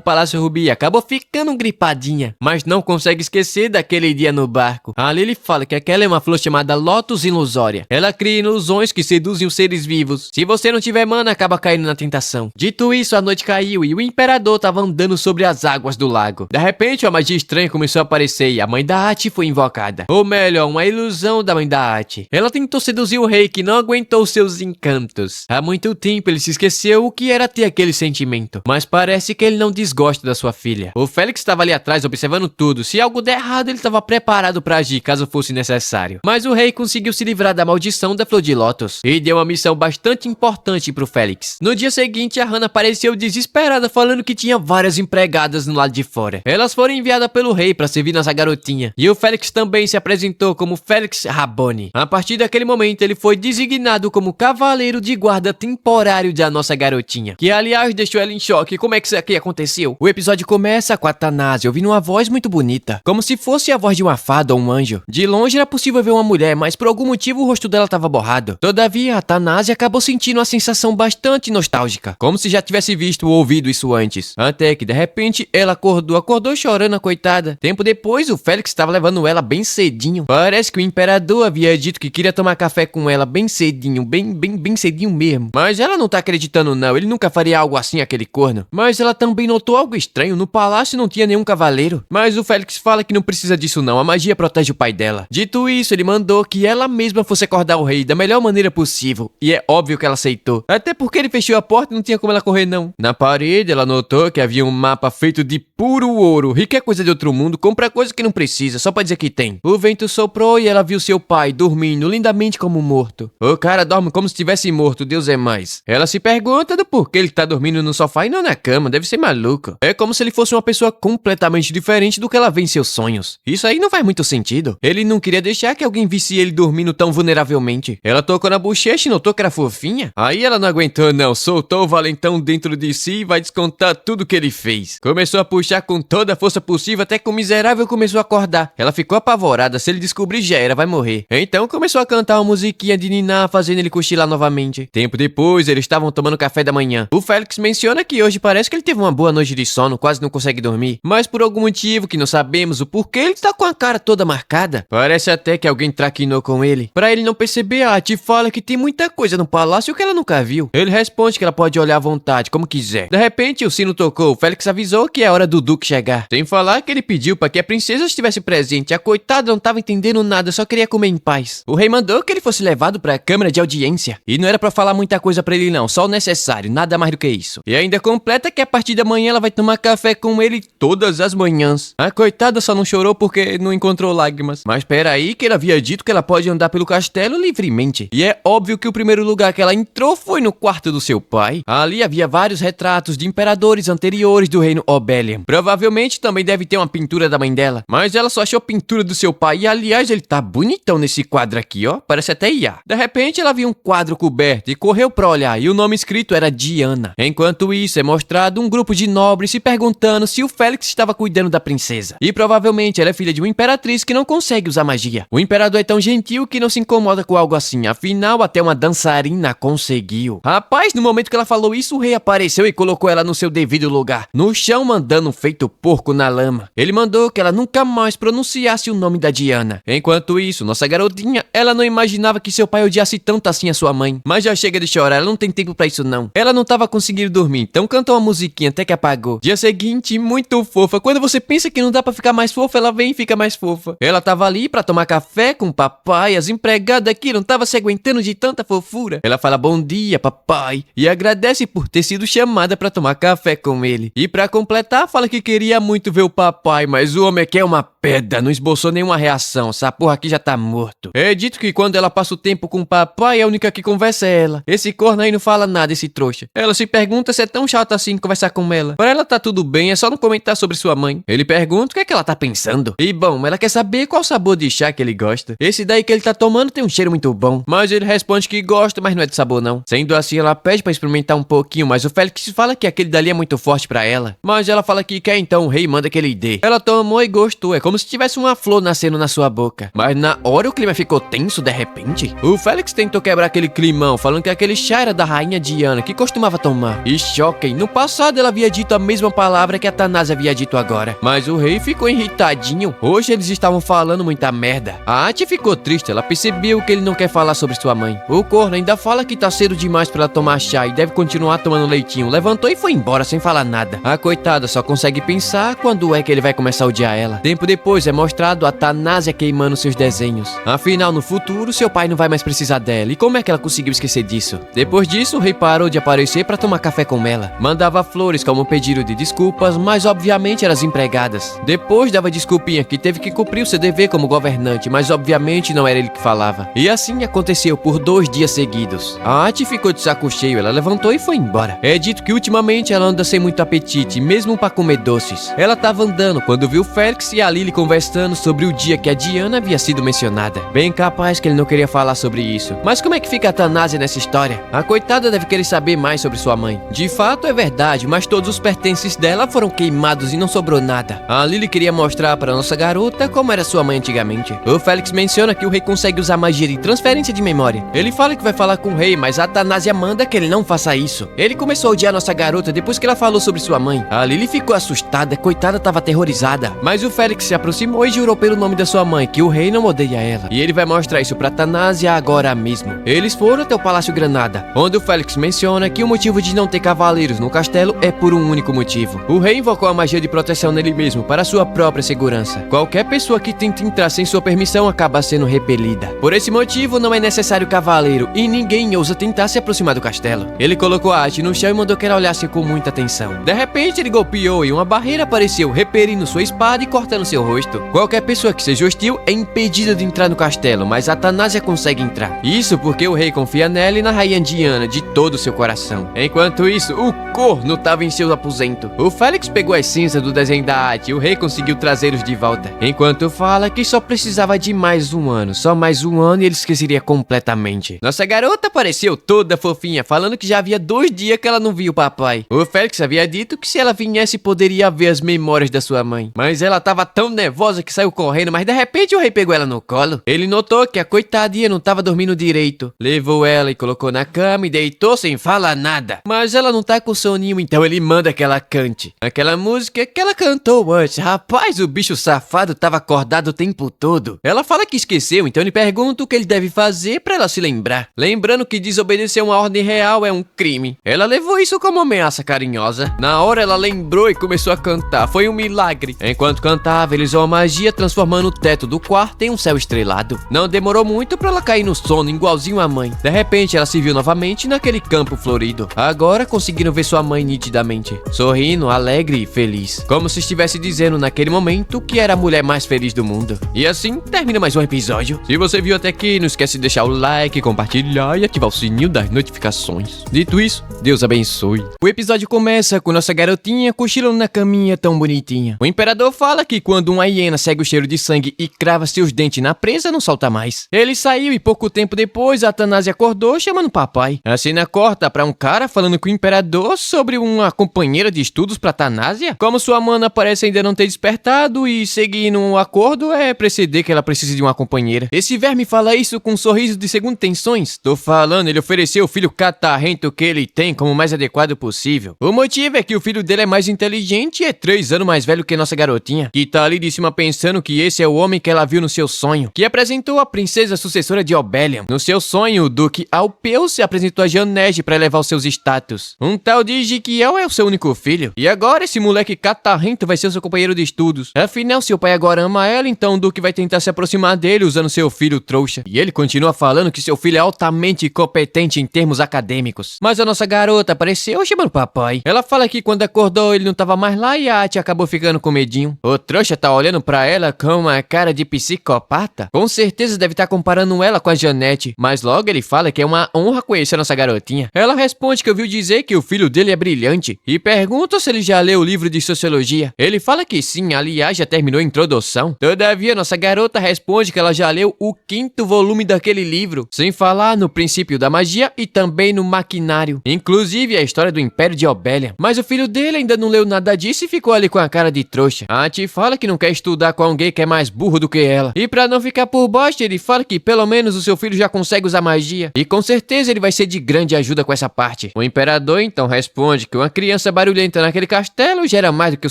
Speaker 1: Palácio Rubi e acabou ficando gripadinha. Mas não consegue esquecer daquele dia no barco. Ali ele fala que aquela é uma flor chamada Lótus Ilusória. Ela cria ilusões que seduzem os seres vivos. Se você não tiver mana, acaba caindo na tentação. Dito isso, a noite caiu e o imperador tava andando sobre as águas do lago. De repente, uma magia estranha começou a aparecer e a mãe da Ati foi invocada. Ou melhor, uma ilusão da mãe da Ati. Ela tentou seduzir o rei, que não aguentou seus encantos. Há muito tempo ele se esqueceu o que era ter aquele sentimento. Mas parece que ele não desgosta da sua filha. O Félix estava ali atrás observando tudo. Se algo der errado, ele estava preparado para agir caso fosse necessário. Mas o rei conseguiu se livrar da maldição da flor de lótus e deu uma missão bastante importante pro Félix. No dia seguinte, a Hannah apareceu desesperada falando que tinha várias empregadas no lado de fora. Elas foram enviadas pelo rei para servir nossa garotinha. E o Félix também se apresentou como Félix Raboni. A partir daquele momento, ele foi designado como cavaleiro de guarda temporário da nossa garotinha. Que, aliás, deixou ela em choque. Como é que isso aqui aconteceu? O episódio começa com a Thanase ouvindo uma voz muito bonita, como se fosse a voz de uma fada ou um anjo. De longe era possível ver uma mulher, mas por algum motivo o rosto dela estava borrado. Todavia, a Thanase acabou sentindo uma sensação bastante nostálgica, como se já tivesse visto ou ouvido isso antes. Até que, de repente, ela acordou chorando, a coitada. Tempo depois, o Félix estava levando ela bem cedinho. Parece que o imperador havia dito que queria tomar café com ela bem cedinho, bem cedinho mesmo. Mas ela não tá acreditando não, ele nunca faria algo assim, aquele corno. Mas ela também notou algo estranho, no palácio não tinha nenhum cavaleiro. Mas o Félix fala que não precisa disso não, a magia protege o pai dela. Dito isso, ele mandou que ela mesma fosse acordar o rei da melhor maneira possível. E é óbvio que ela aceitou. Até porque ele fechou a porta e não tinha como ela correr não. Na parede, ela notou que havia um mapa feito de puro ouro. Rico é coisa de outro mundo, compra coisa que não precisa, só pra dizer que tem. O vento soprou e ela viu seu pai dormindo lindamente como morto. O cara dorme como se estivesse morto, Deus é mais. Ela se pergunta do porquê ele tá dormindo no sofá e não na cama, deve ser maluco. É como se ele fosse uma pessoa completamente diferente do que ela vê em seus sonhos. Isso aí não faz muito sentido. Ele não queria deixar que alguém visse ele dormindo tão vulneravelmente. Ela tocou na bochecha e notou que era fofinha. Aí ela não aguentou não, soltou o valentão dentro de si e vai descontar tudo que ele fez. Começou a puxar com toda a força possível até que o miserável começou a acordar. Ela ficou apavorada, se ele descobrir já era, vai morrer. Então começou a cantar uma musiquinha de ninar, fazendo ele cochilar novamente. Tempo depois, eles estavam tomando café da manhã. O Félix menciona que hoje parece que ele teve uma boa noite de sono, quase não consegue dormir. Mas por algum motivo que não sabemos o porquê, ele tá com a cara toda marcada. Parece até que alguém traquinou com ele. Pra ele não perceber, a Ati fala que tem muita coisa no palácio que ela nunca viu. Ele responde que ela pode olhar à vontade, como quiser. De repente, o sino tocou. O Félix avisou que é hora do Duque chegar. Sem falar que ele pediu pra que a princesa estivesse presente. A coitada não tava entendendo nada, só queria comer em paz. O rei mandou que ele fosse levado pra câmara de audiência. E não era pra falar muita coisa pra ele não, só o necessário, nada mais do que isso. E ainda completa que a partir da manhã ela vai tomar café com ele todas as manhãs. A coitada só não chorou porque não encontrou lágrimas. Mas pera aí que ele havia dito que ela pode andar pelo castelo livremente. E é óbvio que o primeiro lugar que ela entrou foi no quarto do seu pai. Ali havia vários retratos de imperadores anteriores do reino Obelium. Provavelmente também deve ter uma pintura da mãe dela. Mas ela só achou pintura do seu pai. E aliás, ele tá bonitão nesse quadro aqui, ó. Parece até Iá. De repente ela viu um quadro coberto e correu pra olhar. E o nome escrito era Diana. Enquanto isso, é mostrado um grupo de nobres se perguntando se o Félix estava cuidando da princesa. E provavelmente ela é filha de uma imperatriz que não consegue consegue usar magia. O imperador é tão gentil que não se incomoda com algo assim, afinal até uma dançarina conseguiu. Rapaz, no momento que ela falou isso, o rei apareceu e colocou ela no seu devido lugar, no chão, mandando um feito porco na lama. Ele mandou que ela nunca mais pronunciasse o nome da Diana. Enquanto isso, nossa garotinha, ela não imaginava que seu pai odiasse tanto assim a sua mãe. Mas já chega de chorar, ela não tem tempo pra isso não. Ela não tava conseguindo dormir, então cantou uma musiquinha até que apagou. Dia seguinte, muito fofa. Quando você pensa que não dá pra ficar mais fofa, ela vem e fica mais fofa. Ela tava ali pra tomar café com o papai, as empregadas aqui não tava se aguentando de tanta fofura. Ela fala bom dia, papai, e agradece por ter sido chamada pra tomar café com ele. E pra completar, fala que queria muito ver o papai, mas o homem aqui é uma pedra, não esboçou nenhuma reação, essa porra aqui já tá morto. É dito que quando ela passa o tempo com o papai, a única que conversa é ela. Esse corno aí não fala nada, esse trouxa. Ela se pergunta se é tão chato assim conversar com ela. Pra ela tá tudo bem, é só não comentar sobre sua mãe. Ele pergunta o que é que ela tá pensando. E bom, ela quer saber qual sabor de chá que ele gosta. Esse daí que ele tá tomando tem um cheiro muito bom. Mas ele responde que gosta, mas não é de sabor não. Sendo assim, ela pede pra experimentar um pouquinho, mas o Félix fala que aquele dali é muito forte pra ela. Mas ela fala que quer, então o rei manda que ele dê. Ela tomou e gostou, é como se tivesse uma flor nascendo na sua boca. Mas na hora o clima ficou tenso de repente. O Félix tentou quebrar aquele climão, falando que aquele chá era da rainha Diana, que costumava tomar. E choquem, no passado ela havia dito a mesma palavra que a Thanásia havia dito agora. Mas o rei ficou irritadinho. Hoje eles estavam falando muita merda. A Ati ficou triste, ela percebeu que ele não quer falar sobre sua mãe. O corno ainda fala que tá cedo demais pra ela tomar chá e deve continuar tomando leitinho. Levantou e foi embora sem falar nada. A coitada só consegue pensar quando é que ele vai começar a odiar ela. Tempo depois é mostrado a Thanásia queimando seus desenhos. Afinal, no futuro, seu pai não vai mais precisar dela. E como é que ela conseguiu esquecer disso? Depois disso, o rei parou de aparecer pra tomar café com ela. Mandava flores como pedido de desculpas, mas obviamente eram as empregadas. Depois dava desculpinha que teve que cumprir o seu dever como governante, mas obviamente não era ele que falava. E assim aconteceu por 2 dias seguidos. A Ati ficou de saco cheio, ela levantou e foi embora. É dito que ultimamente ela anda sem muito apetite, mesmo pra comer doces. Ela tava andando quando viu Félix e a Lily conversando sobre o dia que a Diana havia sido mencionada. Bem capaz que ele não queria falar sobre isso. Mas como é que fica a Thanásia nessa história? A coitada deve querer saber mais sobre sua mãe. De fato é verdade, mas todos os pertences dela foram queimados e não sobrou nada. A Lily queria mostrar para nossa garota como era sua mãe antigamente. O Félix menciona que o rei consegue usar magia de transferência de memória. Ele fala que vai falar com o rei, mas a Thanásia manda que ele não faça isso. Ele começou a odiar nossa garota depois que ela falou sobre sua mãe. A Lily ficou assustada, coitada, tava aterrorizada. Mas o Félix se aproximou e jurou pelo nome da sua mãe que o rei não odeia ela. E ele vai mostrar isso pra Thanásia agora mesmo. Eles foram até o Palácio Granada, onde o Félix menciona que o motivo de não ter cavaleiros no castelo é por um único motivo. O rei invocou a magia de proteção nele mesmo para sua própria segurança. Qualquer pessoa que tente entrar sem sua permissão acaba sendo repelida. Por esse motivo, não é necessário cavaleiro e ninguém ousa tentar se aproximar do castelo. Ele colocou a Ati no chão e mandou que ela olhasse com muita atenção. De repente, ele golpeou e uma barreira apareceu, repelindo sua espada e cortando seu rosto. Qualquer pessoa que seja hostil é impedida de entrar no castelo, mas a Thanásia consegue entrar. Isso porque o rei confia nela e na rainha Diana de todo o seu coração. Enquanto isso, o corno estava em seu aposento. O Félix pegou as cinzas do desenho da Ati e o rei conseguiu trazê-los de volta. Enquanto fala que só precisava de mais um ano. Só mais um ano e ele esqueceria completamente. Nossa garota apareceu toda fofinha, falando que já havia 2 dias que ela não via o papai. O Félix havia dito que se ela viesse poderia ver as memórias da sua mãe. Mas ela estava tão nervosa que saiu correndo, mas de repente o rei pegou ela no colo. Ele notou que a coitadinha não estava dormindo direito. Levou ela e colocou na cama e deitou sem falar nada. Mas ela não tá com soninho, então ele manda que ela cante aquela música que ela cantou antes. Rapaz, o bicho safado tava acordado o tempo todo. Ela fala que esqueceu, então ele pergunta o que ele deve fazer pra ela se lembrar. Lembrando que desobedecer uma ordem real é um crime. Ela levou isso como ameaça carinhosa. Na hora ela lembrou e começou a cantar. Foi um milagre. Enquanto cantava, ele usou a magia transformando o teto do quarto em um céu estrelado. Não demorou muito pra ela cair no sono, igualzinho a mãe. De repente, ela se viu novamente naquele campo florido. Agora conseguiram ver sua mãe nitidamente, sorrindo, alegre e feliz. Como se estivesse dizendo naquele momento que era a mulher mais feliz do mundo. E assim, termina mais um episódio. Se você viu até aqui, não esquece de deixar o like, compartilhar e ativar o sininho das notificações. Dito isso, Deus abençoe. O episódio começa com nossa garotinha cochilando na caminha tão bonitinha. O imperador fala que quando uma hiena segue o cheiro de sangue e crava seus dentes na presa, não solta mais. Ele saiu e pouco tempo depois a Thanásia acordou chamando o papai. A cena corta pra um cara falando com o imperador sobre uma companheira de estudos pra Thanásia. Como sua mana parece ainda não ter despertado e seguindo um acordo, é preceder que ela precise de uma companheira. Esse verme fala isso com um sorriso de segundo intenções. Tô falando, ele ofereceu o filho catarrento que ele tem como o mais adequado possível. O motivo é que o filho dele é mais inteligente e é 3 anos mais velho que nossa garotinha, que tá ali de cima pensando que esse é o homem que ela viu no seu sonho, que apresentou a princesa sucessora de Obelian. No seu sonho, o Duque Alpeu se apresentou a Janete para elevar os seus status. Um tal de Jiquiel é o seu único filho. E agora esse moleque catarrento vai ser o seu companheiro de estudos. Afinal, seu pai agora ama ela, então o Duque vai tentar se aproximar dele usando seu filho trouxa. E ele continua falando que seu filho é altamente competente em termos acadêmicos. Mas a nossa garota apareceu chamando papai. Ela fala que quando acordou ele não tava mais lá e a Ati acabou ficando com medinho. O trouxa tá olhando pra ela com uma cara de psicopata. Com certeza deve estar comparando ela com a Janete. Mas logo ele fala que é uma honra conhecer a nossa garotinha. Ela responde que ouviu dizer que o filho dele é brilhante. E pergunta se ele já leu o livro de sociologia. Ele fala que sim, aliás já terminou a introdução. Todavia nossa garota responde que ela já leu o 5º volume daquele livro. Sem falar no princípio da magia e também no maquinário. Inclusive a história do Império de Obelian. Mas o filho dele ainda não leu nada disso e ficou ali com a cara de trouxa. A Ati fala que não quer estudar com alguém que é mais burro do que ela. E pra não ficar por baixo, ele fala que pelo menos o seu filho já consegue usar magia. E com certeza ele vai ser de grande ajuda com essa parte. O imperador então responde que uma criança barulhenta naquele castelo já era mais do que o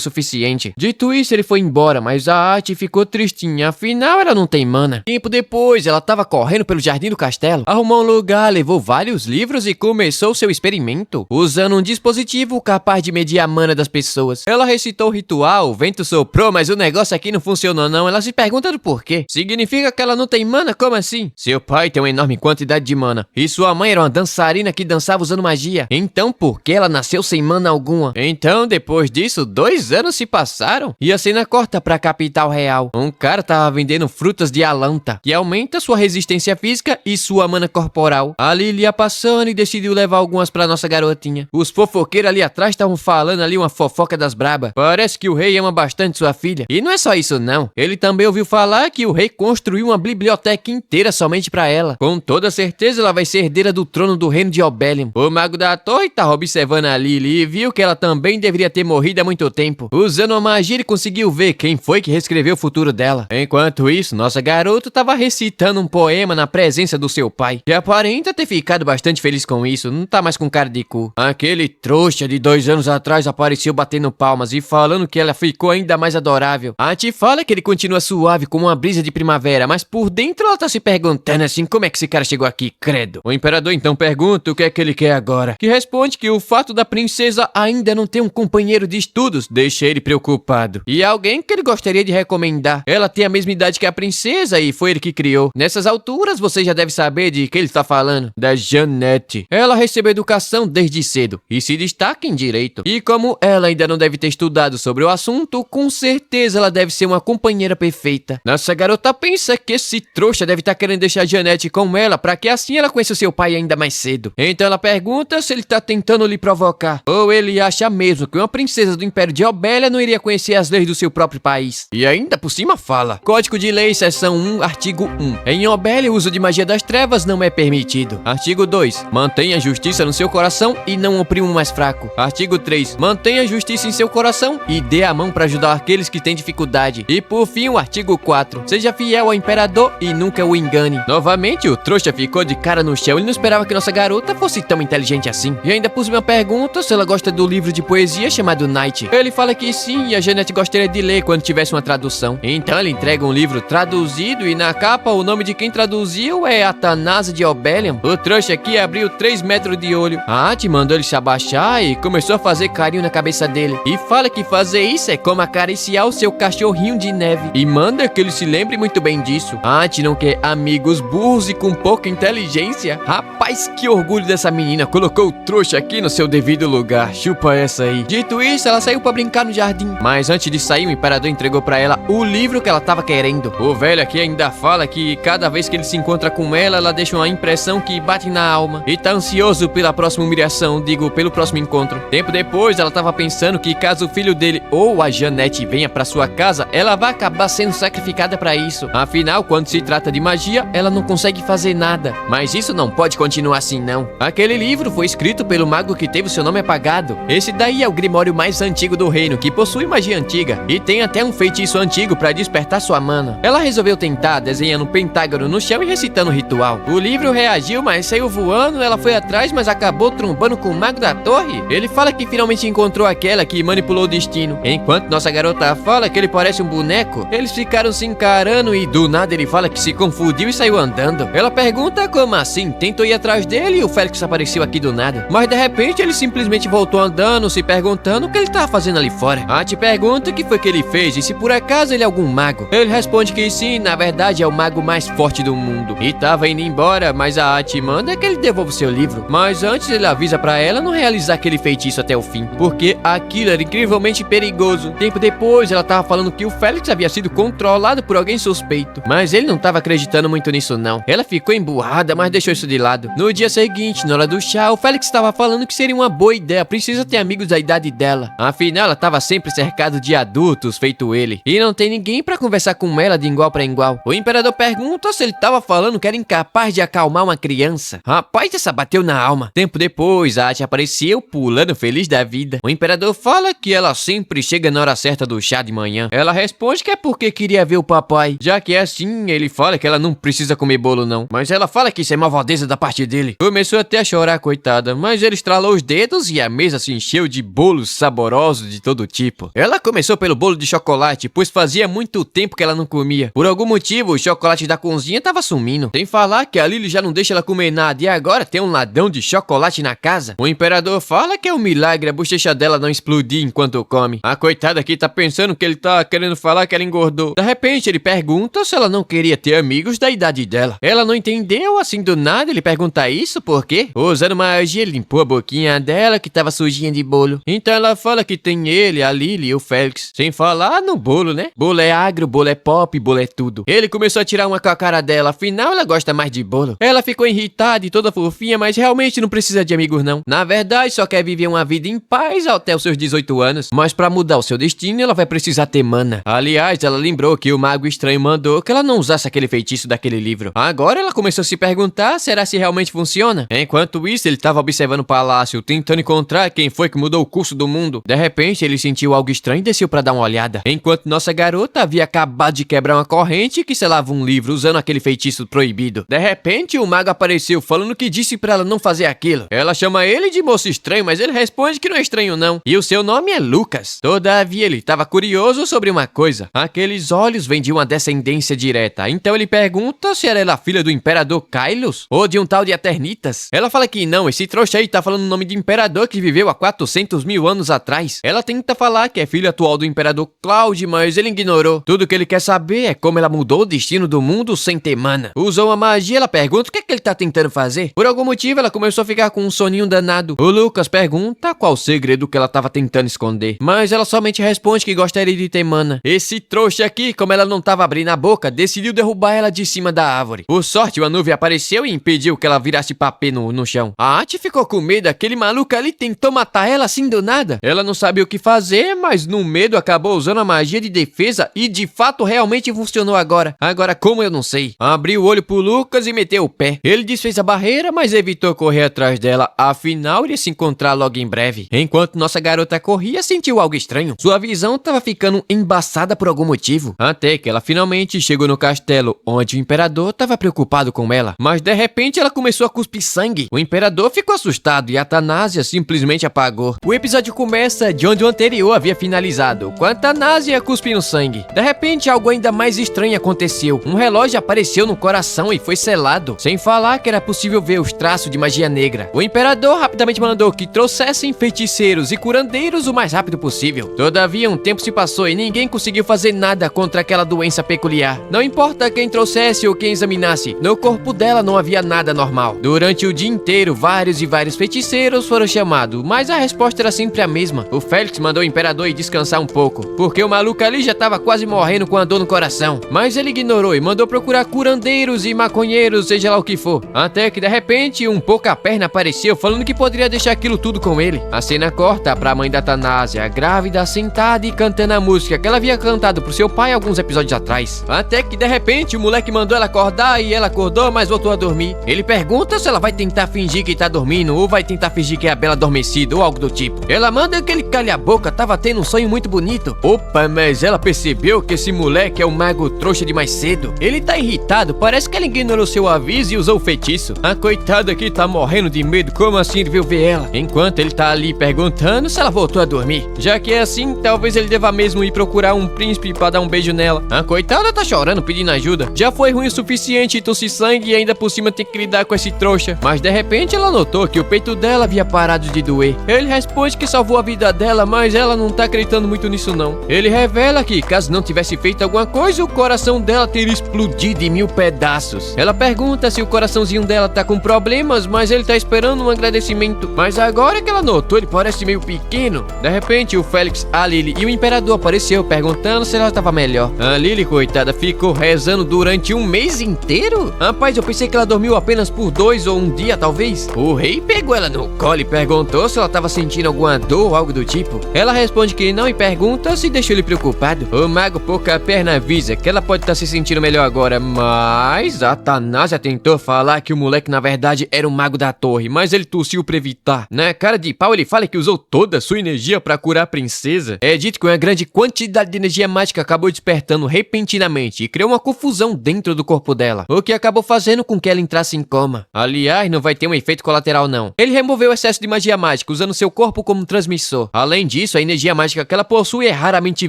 Speaker 1: suficiente. Dito isso, ele foi embora, mas a Ati ficou tristinha. Afinal, ela não tem mana. Tempo depois, ela tava correndo pelo jardim do castelo. Arrumou um lugar, levou vários livros e começou seu experimento. Usando um dispositivo capaz de medir a mana das pessoas. Ela recitou o ritual, o vento soprou, mas o negócio aqui não funcionou não. Ela se pergunta do porquê. Significa que ela não tem mana? Como assim? Seu pai tem uma enorme quantidade de mana. E sua mãe era uma dançarina que dançava usando magia. Então por que ela nasceu sem mana alguma? Então depois disso, 2 anos se passaram. E a cena corta pra capital real. Um cara tava vendendo frutas de Alanta, que aumenta sua resistência física e sua mana corporal. A Lily ia passando e decidiu levar algumas pra nossa garotinha. Os fofoqueiros ali atrás estavam falando ali uma fofoca das braba. Parece que o rei ama bastante sua filha. E não é só isso não. Ele também ouviu falar que o rei construiu uma biblioteca inteira somente pra ela. Com toda certeza ela vai ser herdeira do trono do reino de Obelian. O mago da torre tava observando a Lily e viu que ela também deveria ter morrido há muito tempo. Usando a magia ele conseguiu ver quem foi que reescreveu o futuro dela. Enquanto isso, nossa garota tava recitando um poema na presença do seu pai. E aparenta ter ficado bastante feliz com isso. Não tá mais com cara de cu. Aquele trouxa de 2 anos atrás apareceu batendo palmas e falando que ela ficou ainda mais adorável. A Ati fala que ele continua suave como uma brisa de primavera, mas por dentro ela tá se perguntando assim, como é que esse cara chegou aqui, credo? O imperador então pergunta o que é que ele quer agora, que responde que o fato da princesa ainda não ter um companheiro de estudos deixa ele preocupado. E alguém que ele gostaria de recomendar. Ela tem a mesma idade que a princesa e foi ele que criou. Nessas alturas você já deve saber de que ele está falando, da Janete. Ela recebeu educação desde cedo e se destaca em direito. E como ela ainda não deve ter estudado sobre o assunto, com certeza ela deve ser uma companheira perfeita. Nossa garota pensa que esse trouxa deve estar querendo deixar a Janete com ela para que assim ela conheça o seu pai ainda mais cedo. Então ela pergunta se ele tá tentando lhe provocar, ou ele acha mesmo que uma princesa do Império de Obelian não iria conhecer as leis do seu próprio país. E ainda por cima fala: Código de Lei, seção 1, artigo 1. Em Obelian, o uso de magia das trevas não é permitido. Artigo 2. Mantenha a justiça no seu coração e não oprima o mais fraco. Artigo 3. Mantenha a justiça em seu coração e dê a mão para ajudar aqueles que têm dificuldade. E por fim, o artigo 4. Seja fiel ao imperador e nunca o engane. Novamente, o trouxa ficou de cara no chão. Ele não esperava que nossa garota fosse tão inteligente assim. E ainda por cima pergunta se ela gosta do livro de poesia chamado Night. Ele fala que sim, e a Janete gostaria de ler quando tivesse uma tradução. Então ele entrega um livro traduzido e na capa o nome de quem traduziu é Atanásia de Obelian. O trouxa aqui abriu 3 metros de olho. A Ati mandou ele se abaixar e começou a fazer carinho na cabeça dele. E fala que fazer isso é como acariciar o seu cachorrinho de neve. E manda que ele se lembre muito bem disso. A Ati não quer amigos burros e com pouca inteligência. Rapaz, que orgulho dessa menina. Colocou o trouxa aqui no seu devido lugar. Chupa essa aí. Dito isso, ela saiu pra brincar no jardim. Mas antes de sair, o imperador entregou pra ela o livro que ela tava querendo. O velho aqui ainda fala que cada vez que ele se encontra com ela deixa uma impressão que bate na alma. E tá ansioso pela próxima humilhação, digo, pelo próximo encontro. Tempo depois, ela tava pensando que caso o filho dele ou a Janete venha pra sua casa, ela vai acabar sendo sacrificada pra isso. Afinal, quando se trata de magia, ela não consegue fazer nada. Mas isso não pode continuar continuar assim não. Aquele livro foi escrito pelo mago que teve o seu nome apagado. Esse daí é o grimório mais antigo do reino, que possui magia antiga e tem até um feitiço antigo pra despertar sua mana. Ela resolveu tentar, desenhando um pentágono no chão e recitando o ritual. O livro reagiu, mas saiu voando. Ela foi atrás, mas acabou trombando com o mago da torre. Ele fala que finalmente encontrou aquela que manipulou o destino. Enquanto nossa garota fala que ele parece um boneco, eles ficaram se encarando e do nada ele fala que se confundiu e saiu andando. Ela pergunta como assim, tentou ir atrás dele e o Félix apareceu aqui do nada. Mas de repente ele simplesmente voltou andando, se perguntando o que ele tava fazendo ali fora. A te pergunta o que foi que ele fez e se por acaso ele é algum mago. Ele responde que sim, na verdade é o mago mais forte do mundo. E tava indo embora, mas a Ati manda que ele devolva o seu livro. Mas antes ele avisa pra ela não realizar aquele feitiço até o fim, porque aquilo era incrivelmente perigoso. Tempo depois ela tava falando que o Félix havia sido controlado por alguém suspeito, mas ele não tava acreditando muito nisso não. Ela ficou emburrada, mas deixou isso de lado. No dia seguinte, na hora do chá, o Félix estava falando que seria uma boa ideia, precisa ter amigos da idade dela. Afinal, ela tava sempre cercada de adultos, feito ele, e não tem ninguém pra conversar com ela de igual pra igual. O imperador pergunta se ele tava falando que era incapaz de acalmar uma criança. Rapaz, essa bateu na alma. Tempo depois, a Ati apareceu, pulando feliz da vida. O imperador fala que ela sempre chega na hora certa do chá de manhã. Ela responde que é porque queria ver o papai. Já que é assim, ele fala que ela não precisa comer bolo não. Mas ela fala que isso é malvadeza da parte dele. Começou até a chorar, coitada, mas ele estralou os dedos e a mesa se encheu de bolos saborosos de todo tipo. Ela começou pelo bolo de chocolate, pois fazia muito tempo que ela não comia. Por algum motivo, o chocolate da cozinha tava sumindo. Sem falar que a Lily já não deixa ela comer nada e agora tem um ladrão de chocolate na casa. O imperador fala que é um milagre a bochecha dela não explodir enquanto come. A coitada aqui tá pensando que ele tá querendo falar que ela engordou. De repente, ele pergunta se ela não queria ter amigos da idade dela. Ela não entendeu, assim do nada, ele pergunta isso por quê? Usando magia, ele limpou a boquinha dela que tava sujinha de bolo. Então ela fala que tem ele, a Lily e o Félix. Sem falar no bolo, né? Bolo é agro, bolo é pop, bolo é tudo. Ele começou a tirar uma com a cara dela, afinal ela gosta mais de bolo. Ela ficou irritada e toda fofinha, mas realmente não precisa de amigos não. Na verdade, só quer viver uma vida em paz até os seus 18 anos. Mas pra mudar o seu destino, ela vai precisar ter mana. Aliás, ela lembrou que o mago estranho mandou que ela não usasse aquele feitiço daquele livro. Agora ela começou a se perguntar, será se realmente funciona? Enquanto isso, ele estava observando o palácio, tentando encontrar quem foi que mudou o curso do mundo. De repente, ele sentiu algo estranho e desceu pra dar uma olhada. Enquanto nossa garota havia acabado de quebrar uma corrente que selava um livro usando aquele feitiço proibido. De repente, o mago apareceu falando que disse pra ela não fazer aquilo. Ela chama ele de moço estranho, mas ele responde que não é estranho não. E o seu nome é Lucas. Todavia, ele estava curioso sobre uma coisa. Aqueles olhos vêm de uma descendência direta. Então ele pergunta se era ela filha do imperador Kailos ou de um tal de Eternitas. Ela fala que não, esse trouxa aí tá falando o nome de imperador que viveu há 400 mil anos atrás. Ela tenta falar que é filha atual do imperador Cloud, mas ele ignorou. Tudo que ele quer saber é como ela mudou o destino do mundo sem ter mana. Usou uma magia, ela pergunta o que é que ele tá tentando fazer. Por algum motivo, ela começou a ficar com um soninho danado. O Lucas pergunta qual o segredo que ela tava tentando esconder, mas ela somente responde que gostaria de ter mana. Esse trouxa aqui, como ela não tava abrindo a boca, decidiu derrubar ela de cima da árvore. Por sorte, uma nuvem apareceu e impediu que ela virasse papê no chão. A Ati ficou com medo, aquele maluco ali tentou matar ela assim do nada. Ela não sabia o que fazer, mas no medo acabou usando a magia de defesa e de fato realmente funcionou agora. Agora como eu não sei. Abriu o olho pro Lucas e meteu o pé. Ele desfez a barreira, mas evitou correr atrás dela. Afinal, iria se encontrar logo em breve. Enquanto nossa garota corria, sentiu algo estranho. Sua visão tava ficando embaçada por algum motivo. Até que ela finalmente chegou no castelo, onde o imperador tava preocupado com ela. Mas de repente ela começou a cuspir sangue. O imperador ficou assustado e Atanásia simplesmente apagou. O episódio começa de onde o anterior havia finalizado, com Atanásia cuspindo sangue. De repente algo ainda mais estranho aconteceu. Um relógio apareceu no coração e foi selado. Sem falar que era possível ver os traços de magia negra. O imperador rapidamente mandou que trouxessem feiticeiros e curandeiros o mais rápido possível. Todavia um tempo se passou e ninguém conseguiu fazer nada contra aquela doença peculiar. Não importa quem trouxesse ou quem examinasse, no corpo dela não havia nada normal. Durante o dia inteiro, vários feiticeiros foram chamados, mas a resposta era sempre a mesma. O Félix mandou o imperador ir descansar um pouco, porque o maluco ali já estava quase morrendo com a dor no coração. Mas ele ignorou e mandou procurar curandeiros e maconheiros, seja lá o que for. Até que de repente um pouca-perna apareceu falando que poderia deixar aquilo tudo com ele. A cena corta pra mãe da Atanásia, grávida, sentada e cantando a música que ela havia cantado pro seu pai alguns episódios atrás. Até que de repente o moleque mandou ela acordar e ela acordou, mas voltou a dormir. Ele pergunta pergunta se ela vai tentar fingir que tá dormindo ou vai tentar fingir que é a Bela adormecida ou algo do tipo. Ela manda que ele calhe a boca, tava tendo um sonho muito bonito. Opa, mas ela percebeu que esse moleque é um mago trouxa de mais cedo. Ele tá irritado, parece que ela ignorou seu aviso e usou o feitiço. A coitada aqui tá morrendo de medo, como assim ele veio ver ela? Enquanto ele tá ali perguntando se ela voltou a dormir. Já que é assim, talvez ele deva mesmo ir procurar um príncipe pra dar um beijo nela. A coitada tá chorando, pedindo ajuda. Já foi ruim o suficiente tossir sangue e ainda por cima ter que lidar com esse trouxa. Mas de repente ela notou que o peito dela havia parado de doer. Ele responde que salvou a vida dela, mas ela não tá acreditando muito nisso não. Ele revela que caso não tivesse feito alguma coisa, o coração dela teria explodido em 1000 pedaços. Ela pergunta se o coraçãozinho dela tá com problemas, mas ele tá esperando um agradecimento. Mas agora que ela notou, ele parece meio pequeno. De repente o Félix, a Lily e o Imperador apareceu perguntando se ela tava melhor. A Lily, coitada, ficou rezando durante um mês inteiro? Rapaz, eu pensei que ela dormiu apenas por 2 ou 1 dia, talvez. O rei pegou ela no colo e perguntou se ela tava sentindo alguma dor ou algo do tipo. Ela responde que não e pergunta se deixou ele preocupado. O mago pouca perna avisa que ela pode estar se sentindo melhor agora, mas a Atanásia tentou falar que o moleque na verdade era o mago da torre, mas ele tossiu pra evitar. Na cara de pau ele fala que usou toda a sua energia pra curar a princesa. É dito que uma grande quantidade de energia mágica acabou despertando repentinamente e criou uma confusão dentro do corpo dela, o que acabou fazendo com que ela entrasse em coma. Aliás, não vai ter um efeito colateral não. Ele removeu o excesso de magia mágica usando seu corpo como transmissor. Além disso, a energia mágica que ela possui é raramente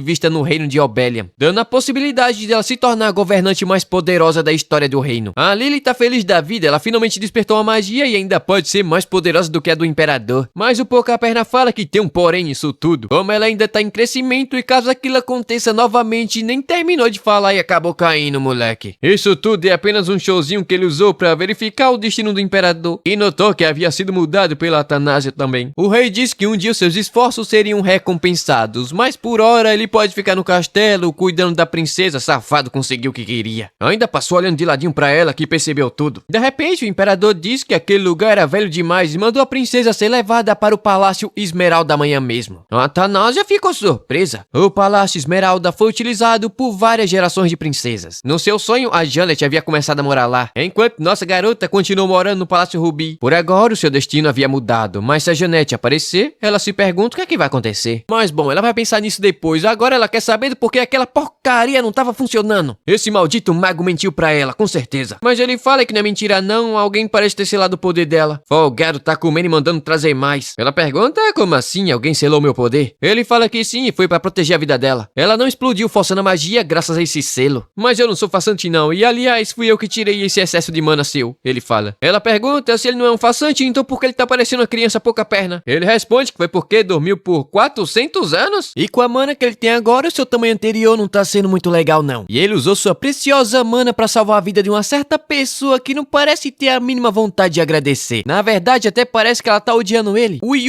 Speaker 1: vista no reino de Obelian, dando a possibilidade de ela se tornar a governante mais poderosa da história do reino. A Lily tá feliz da vida, ela finalmente despertou uma magia e ainda pode ser mais poderosa do que a do Imperador. Mas o Pouca-Perna fala que tem um porém nisso tudo. Como ela ainda tá em crescimento e caso aquilo aconteça novamente, nem terminou de falar e acabou caindo, moleque. Isso tudo é apenas um showzinho que ele usou pra verificar o destino do Imperador e notou que havia sido mudado pela Atanásia também. O rei disse que um dia os seus esforços seriam recompensados, mas por hora ele pode ficar no castelo cuidando da princesa. Safado, conseguiu o que queria. Ainda passou olhando de ladinho pra ela que percebeu tudo. De repente o Imperador disse que aquele lugar era velho demais e mandou a princesa ser levada para o Palácio Esmeralda amanhã mesmo. A Atanásia ficou surpresa. O Palácio Esmeralda foi utilizado por várias gerações de princesas. No seu sonho, a Janet havia começado a morar lá, enquanto nossa garota continuou morando no Palácio Rubi. Por agora, o seu destino havia mudado, mas se a Janet aparecer, ela se pergunta o que é que vai acontecer. Mas bom, ela vai pensar nisso depois. Agora ela quer saber do porquê aquela porcaria não estava funcionando. Esse maldito mago mentiu pra ela, com certeza. Mas ele fala que não é mentira não, alguém parece ter selado o poder dela. Folgado tá comendo e mandando trazer mais. Ela pergunta, como assim? Alguém selou meu poder? Ele fala que sim, e foi pra proteger a vida dela. Ela não explodiu forçando a magia graças a esse selo. Mas eu não sou façante não, e aliás, fui eu que tirei esse excesso de mana seu. Ele fala. Ela pergunta se ele não é um façante, então por que ele tá parecendo uma criança pouca perna? Ele responde que foi porque dormiu por 400 anos? E com a mana que ele tem agora, o seu tamanho anterior não tá sendo muito legal não. E ele usou sua preciosa mana pra salvar a vida de uma certa pessoa que não parece ter a mínima vontade de agradecer. Na verdade, até parece que ela tá odiando ele. Ui,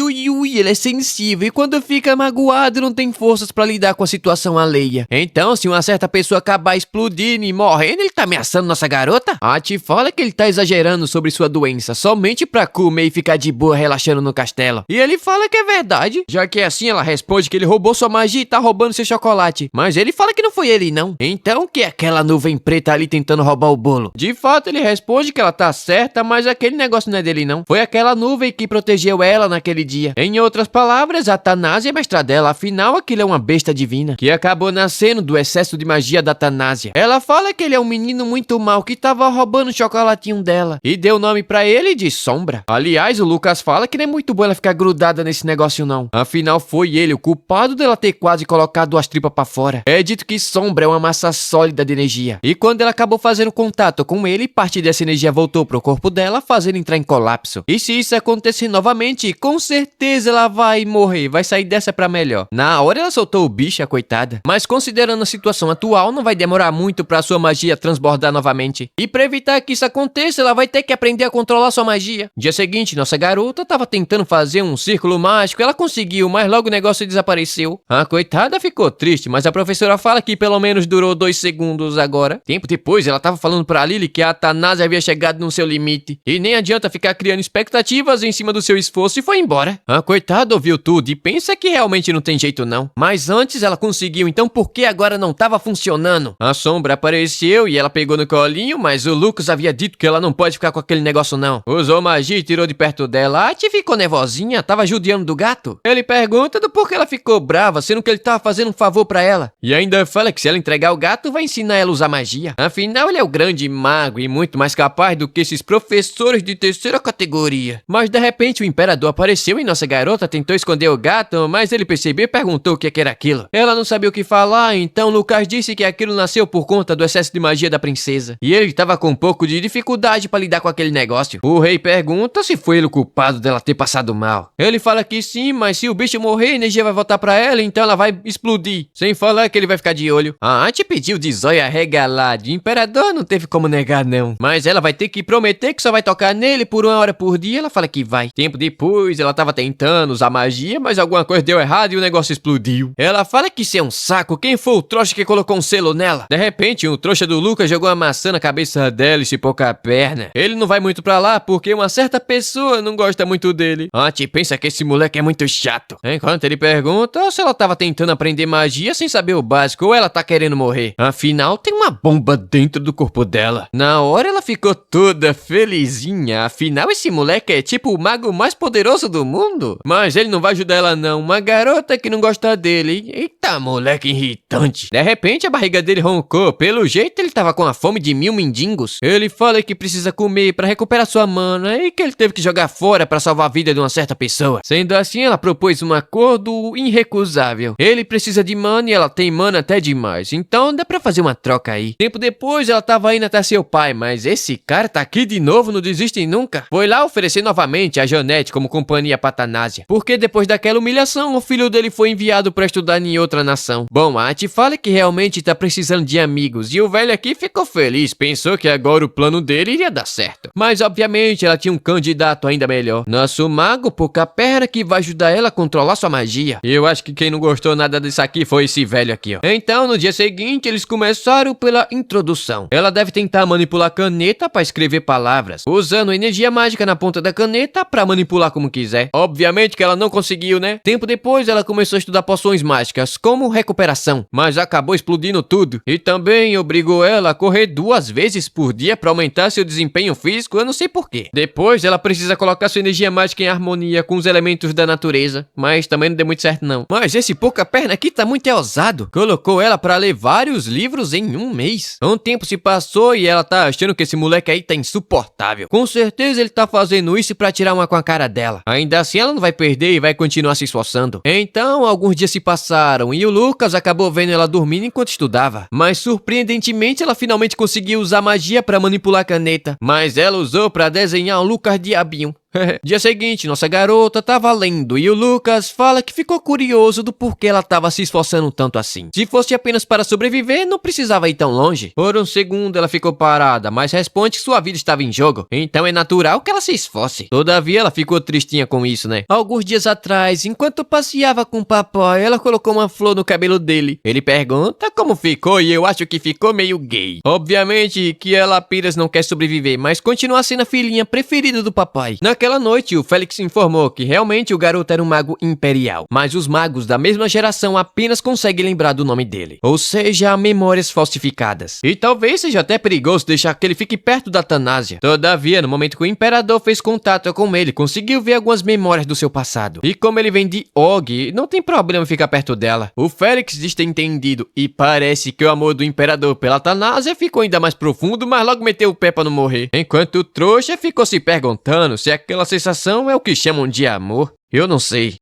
Speaker 1: ele é sensível e quando fica magoado não tem forças pra lidar com a situação alheia. Então, se uma certa pessoa acabar explodindo e morrendo, ele tá ameaçando nossa garota? A Ti fala que ele tá exagerando sobre sua doença, somente pra comer e ficar de boa relaxando no castelo. E ele fala que é verdade, já que é assim ela responde que ele roubou sua magia e tá roubando seu chocolate. Mas ele fala que não foi ele não. Então, que é aquela nuvem preta ali tentando roubar o bolo? De fato, ele responde que ela tá certa, mas aquele negócio não é dele não. Foi aquela nuvem que protegeu ela naquele dia. Em outras palavras, a Atanásia é mestra dela, afinal aquilo é uma besta divina, que acabou nascendo do excesso de magia da Atanásia. Ela fala que ele é um menino muito mau que tava roubando o chocolatinho dela, e deu nome pra ele de Sombra. Aliás, o Lucas fala que não é muito bom ela ficar grudada nesse negócio não. Afinal, foi ele o culpado dela ter quase colocado as tripas pra fora. É dito que Sombra é uma massa sólida de energia, e quando ela acabou fazendo contato com ele, parte dessa energia voltou pro corpo dela, fazendo entrar em colapso. E se isso acontecer novamente, com certeza ela vai morrer, vai sair dessa pra melhor. Na hora ela soltou o bicho, a coitada. Mas considerando a situação atual, não vai demorar muito pra sua magia transbordar novamente. E pra evitar que isso aconteça, ela vai ter que aprender a controlar sua magia. Dia seguinte, nossa garota tava tentando fazer um círculo mágico, ela conseguiu, mas logo o negócio desapareceu. A coitada ficou triste, mas a professora fala que pelo menos durou 2 segundos agora. Tempo depois, ela tava falando pra Lily que a Atanásia havia chegado no seu limite. E nem adianta ficar criando expectativas em cima do seu esforço e foi embora. A coitada ouviu tudo e pensa que realmente não tem jeito não. Mas antes ela conseguiu, então por que agora não tava funcionando? A Sombra apareceu e ela pegou no colinho, mas o Lucas havia dito que ela não pode pode ficar com aquele negócio não. Usou magia e tirou de perto dela. A Ati ficou nervosinha, tava judiando do gato. Ele pergunta do porquê ela ficou brava, sendo que ele tava fazendo um favor pra ela. E ainda fala que se ela entregar o gato, vai ensinar ela a usar magia. Afinal, ele é o grande mago e muito mais capaz do que esses professores de terceira categoria. Mas de repente o imperador apareceu e nossa garota tentou esconder o gato, mas ele percebeu e perguntou o que era aquilo. Ela não sabia o que falar, então Lucas disse que aquilo nasceu por conta do excesso de magia da princesa. E ele estava com um pouco de dificuldade para lidar com aquele negócio. O rei pergunta se foi ele o culpado dela ter passado mal. Ele fala que sim, mas se o bicho morrer, a energia vai voltar pra ela, então ela vai explodir. Sem falar que ele vai ficar de olho. A Ati pediu de zóio arregalado. O imperador não teve como negar não. Mas ela vai ter que prometer que só vai tocar nele por 1 hora por dia. Ela fala que vai. Tempo depois, ela tava tentando usar magia, mas alguma coisa deu errado e o negócio explodiu. Ela fala que isso é um saco. Quem foi o trouxa que colocou um selo nela? De repente, o trouxa do Lucas jogou uma maçã na cabeça dela e se pôr com a perna. Ele não vai muito pra lá porque uma certa pessoa não gosta muito dele. A Ati pensa que esse moleque é muito chato. Enquanto ele pergunta se ela tava tentando aprender magia sem saber o básico ou ela tá querendo morrer. Afinal, tem uma bomba dentro do corpo dela. Na hora ela ficou toda felizinha. Afinal, esse moleque é tipo o mago mais poderoso do mundo. Mas ele não vai ajudar ela não. Uma garota que não gosta dele. Eita, moleque irritante. De repente, a barriga dele roncou. Pelo jeito, ele tava com a fome de 1000 mendigos. Ele fala que precisa comer pra recuperar sua mana e que ele teve que jogar fora pra salvar a vida de uma certa pessoa. Sendo assim, ela propôs um acordo irrecusável. Ele precisa de mana e ela tem mana até demais. Então, dá pra fazer uma troca aí. Tempo depois, ela tava indo até seu pai, mas esse cara tá aqui de novo, não desiste nunca. Foi lá oferecer novamente a Janete como companhia pra Thanasia. Porque depois daquela humilhação, o filho dele foi enviado pra estudar em outra nação. Bom, a Ati fala que realmente tá precisando de amigos. E o velho aqui ficou feliz, pensou que agora o plano dele iria dar certo. Mas obviamente ela tinha um candidato ainda melhor. Nosso mago Pouca-Perna que vai ajudar ela a controlar sua magia. E eu acho que quem não gostou nada disso aqui foi esse velho aqui, ó. Então, no dia seguinte, eles começaram pela introdução. Ela deve tentar manipular a caneta pra escrever palavras, usando energia mágica na ponta da caneta pra manipular como quiser. Obviamente que ela não conseguiu, né? Tempo depois, ela começou a estudar poções mágicas, como recuperação, mas acabou explodindo tudo. E também obrigou ela a correr 2 vezes por dia pra aumentar seu desempenho físico, eu não sei porquê. Depois, ela precisa colocar sua energia mágica em harmonia com os elementos da natureza, mas também não deu muito certo não. Mas esse Pouca-Perna aqui tá muito ousado. Colocou ela pra ler vários livros em 1 mês. Um tempo se passou e ela tá achando que esse moleque aí tá insuportável. Com certeza ele tá fazendo isso pra tirar uma com a cara dela. Ainda assim ela não vai perder e vai continuar se esforçando. Então, alguns dias se passaram e o Lucas acabou vendo ela dormindo enquanto estudava. Mas surpreendentemente ela finalmente conseguiu usar magia pra manipular a caneta. Mas ela usou pra desenhar um Lucas diabinho. Dia seguinte, nossa garota tava lendo e o Lucas fala que ficou curioso do porquê ela tava se esforçando tanto assim. Se fosse apenas para sobreviver, não precisava ir tão longe. Por um segundo ela ficou parada, mas responde que sua vida estava em jogo, então é natural que ela se esforce. Todavia ela ficou tristinha com isso, né? Alguns dias atrás, enquanto passeava com o papai, ela colocou uma flor no cabelo dele. Ele pergunta como ficou e eu acho que ficou meio gay. Obviamente que ela apenas não quer sobreviver, mas continua sendo a filhinha preferida do papai. Naquela noite, o Félix informou que realmente o garoto era um mago imperial, mas os magos da mesma geração apenas conseguem lembrar do nome dele, ou seja, memórias falsificadas. E talvez seja até perigoso deixar que ele fique perto da Thanasia. Todavia, no momento que o imperador fez contato com ele, conseguiu ver algumas memórias do seu passado. E como ele vem de Og, não tem problema ficar perto dela. O Félix diz ter entendido, e parece que o amor do imperador pela Thanasia ficou ainda mais profundo, mas logo meteu o pé pra não morrer. Enquanto o trouxa ficou se perguntando se aquela sensação é o que chamam de amor. Eu não sei.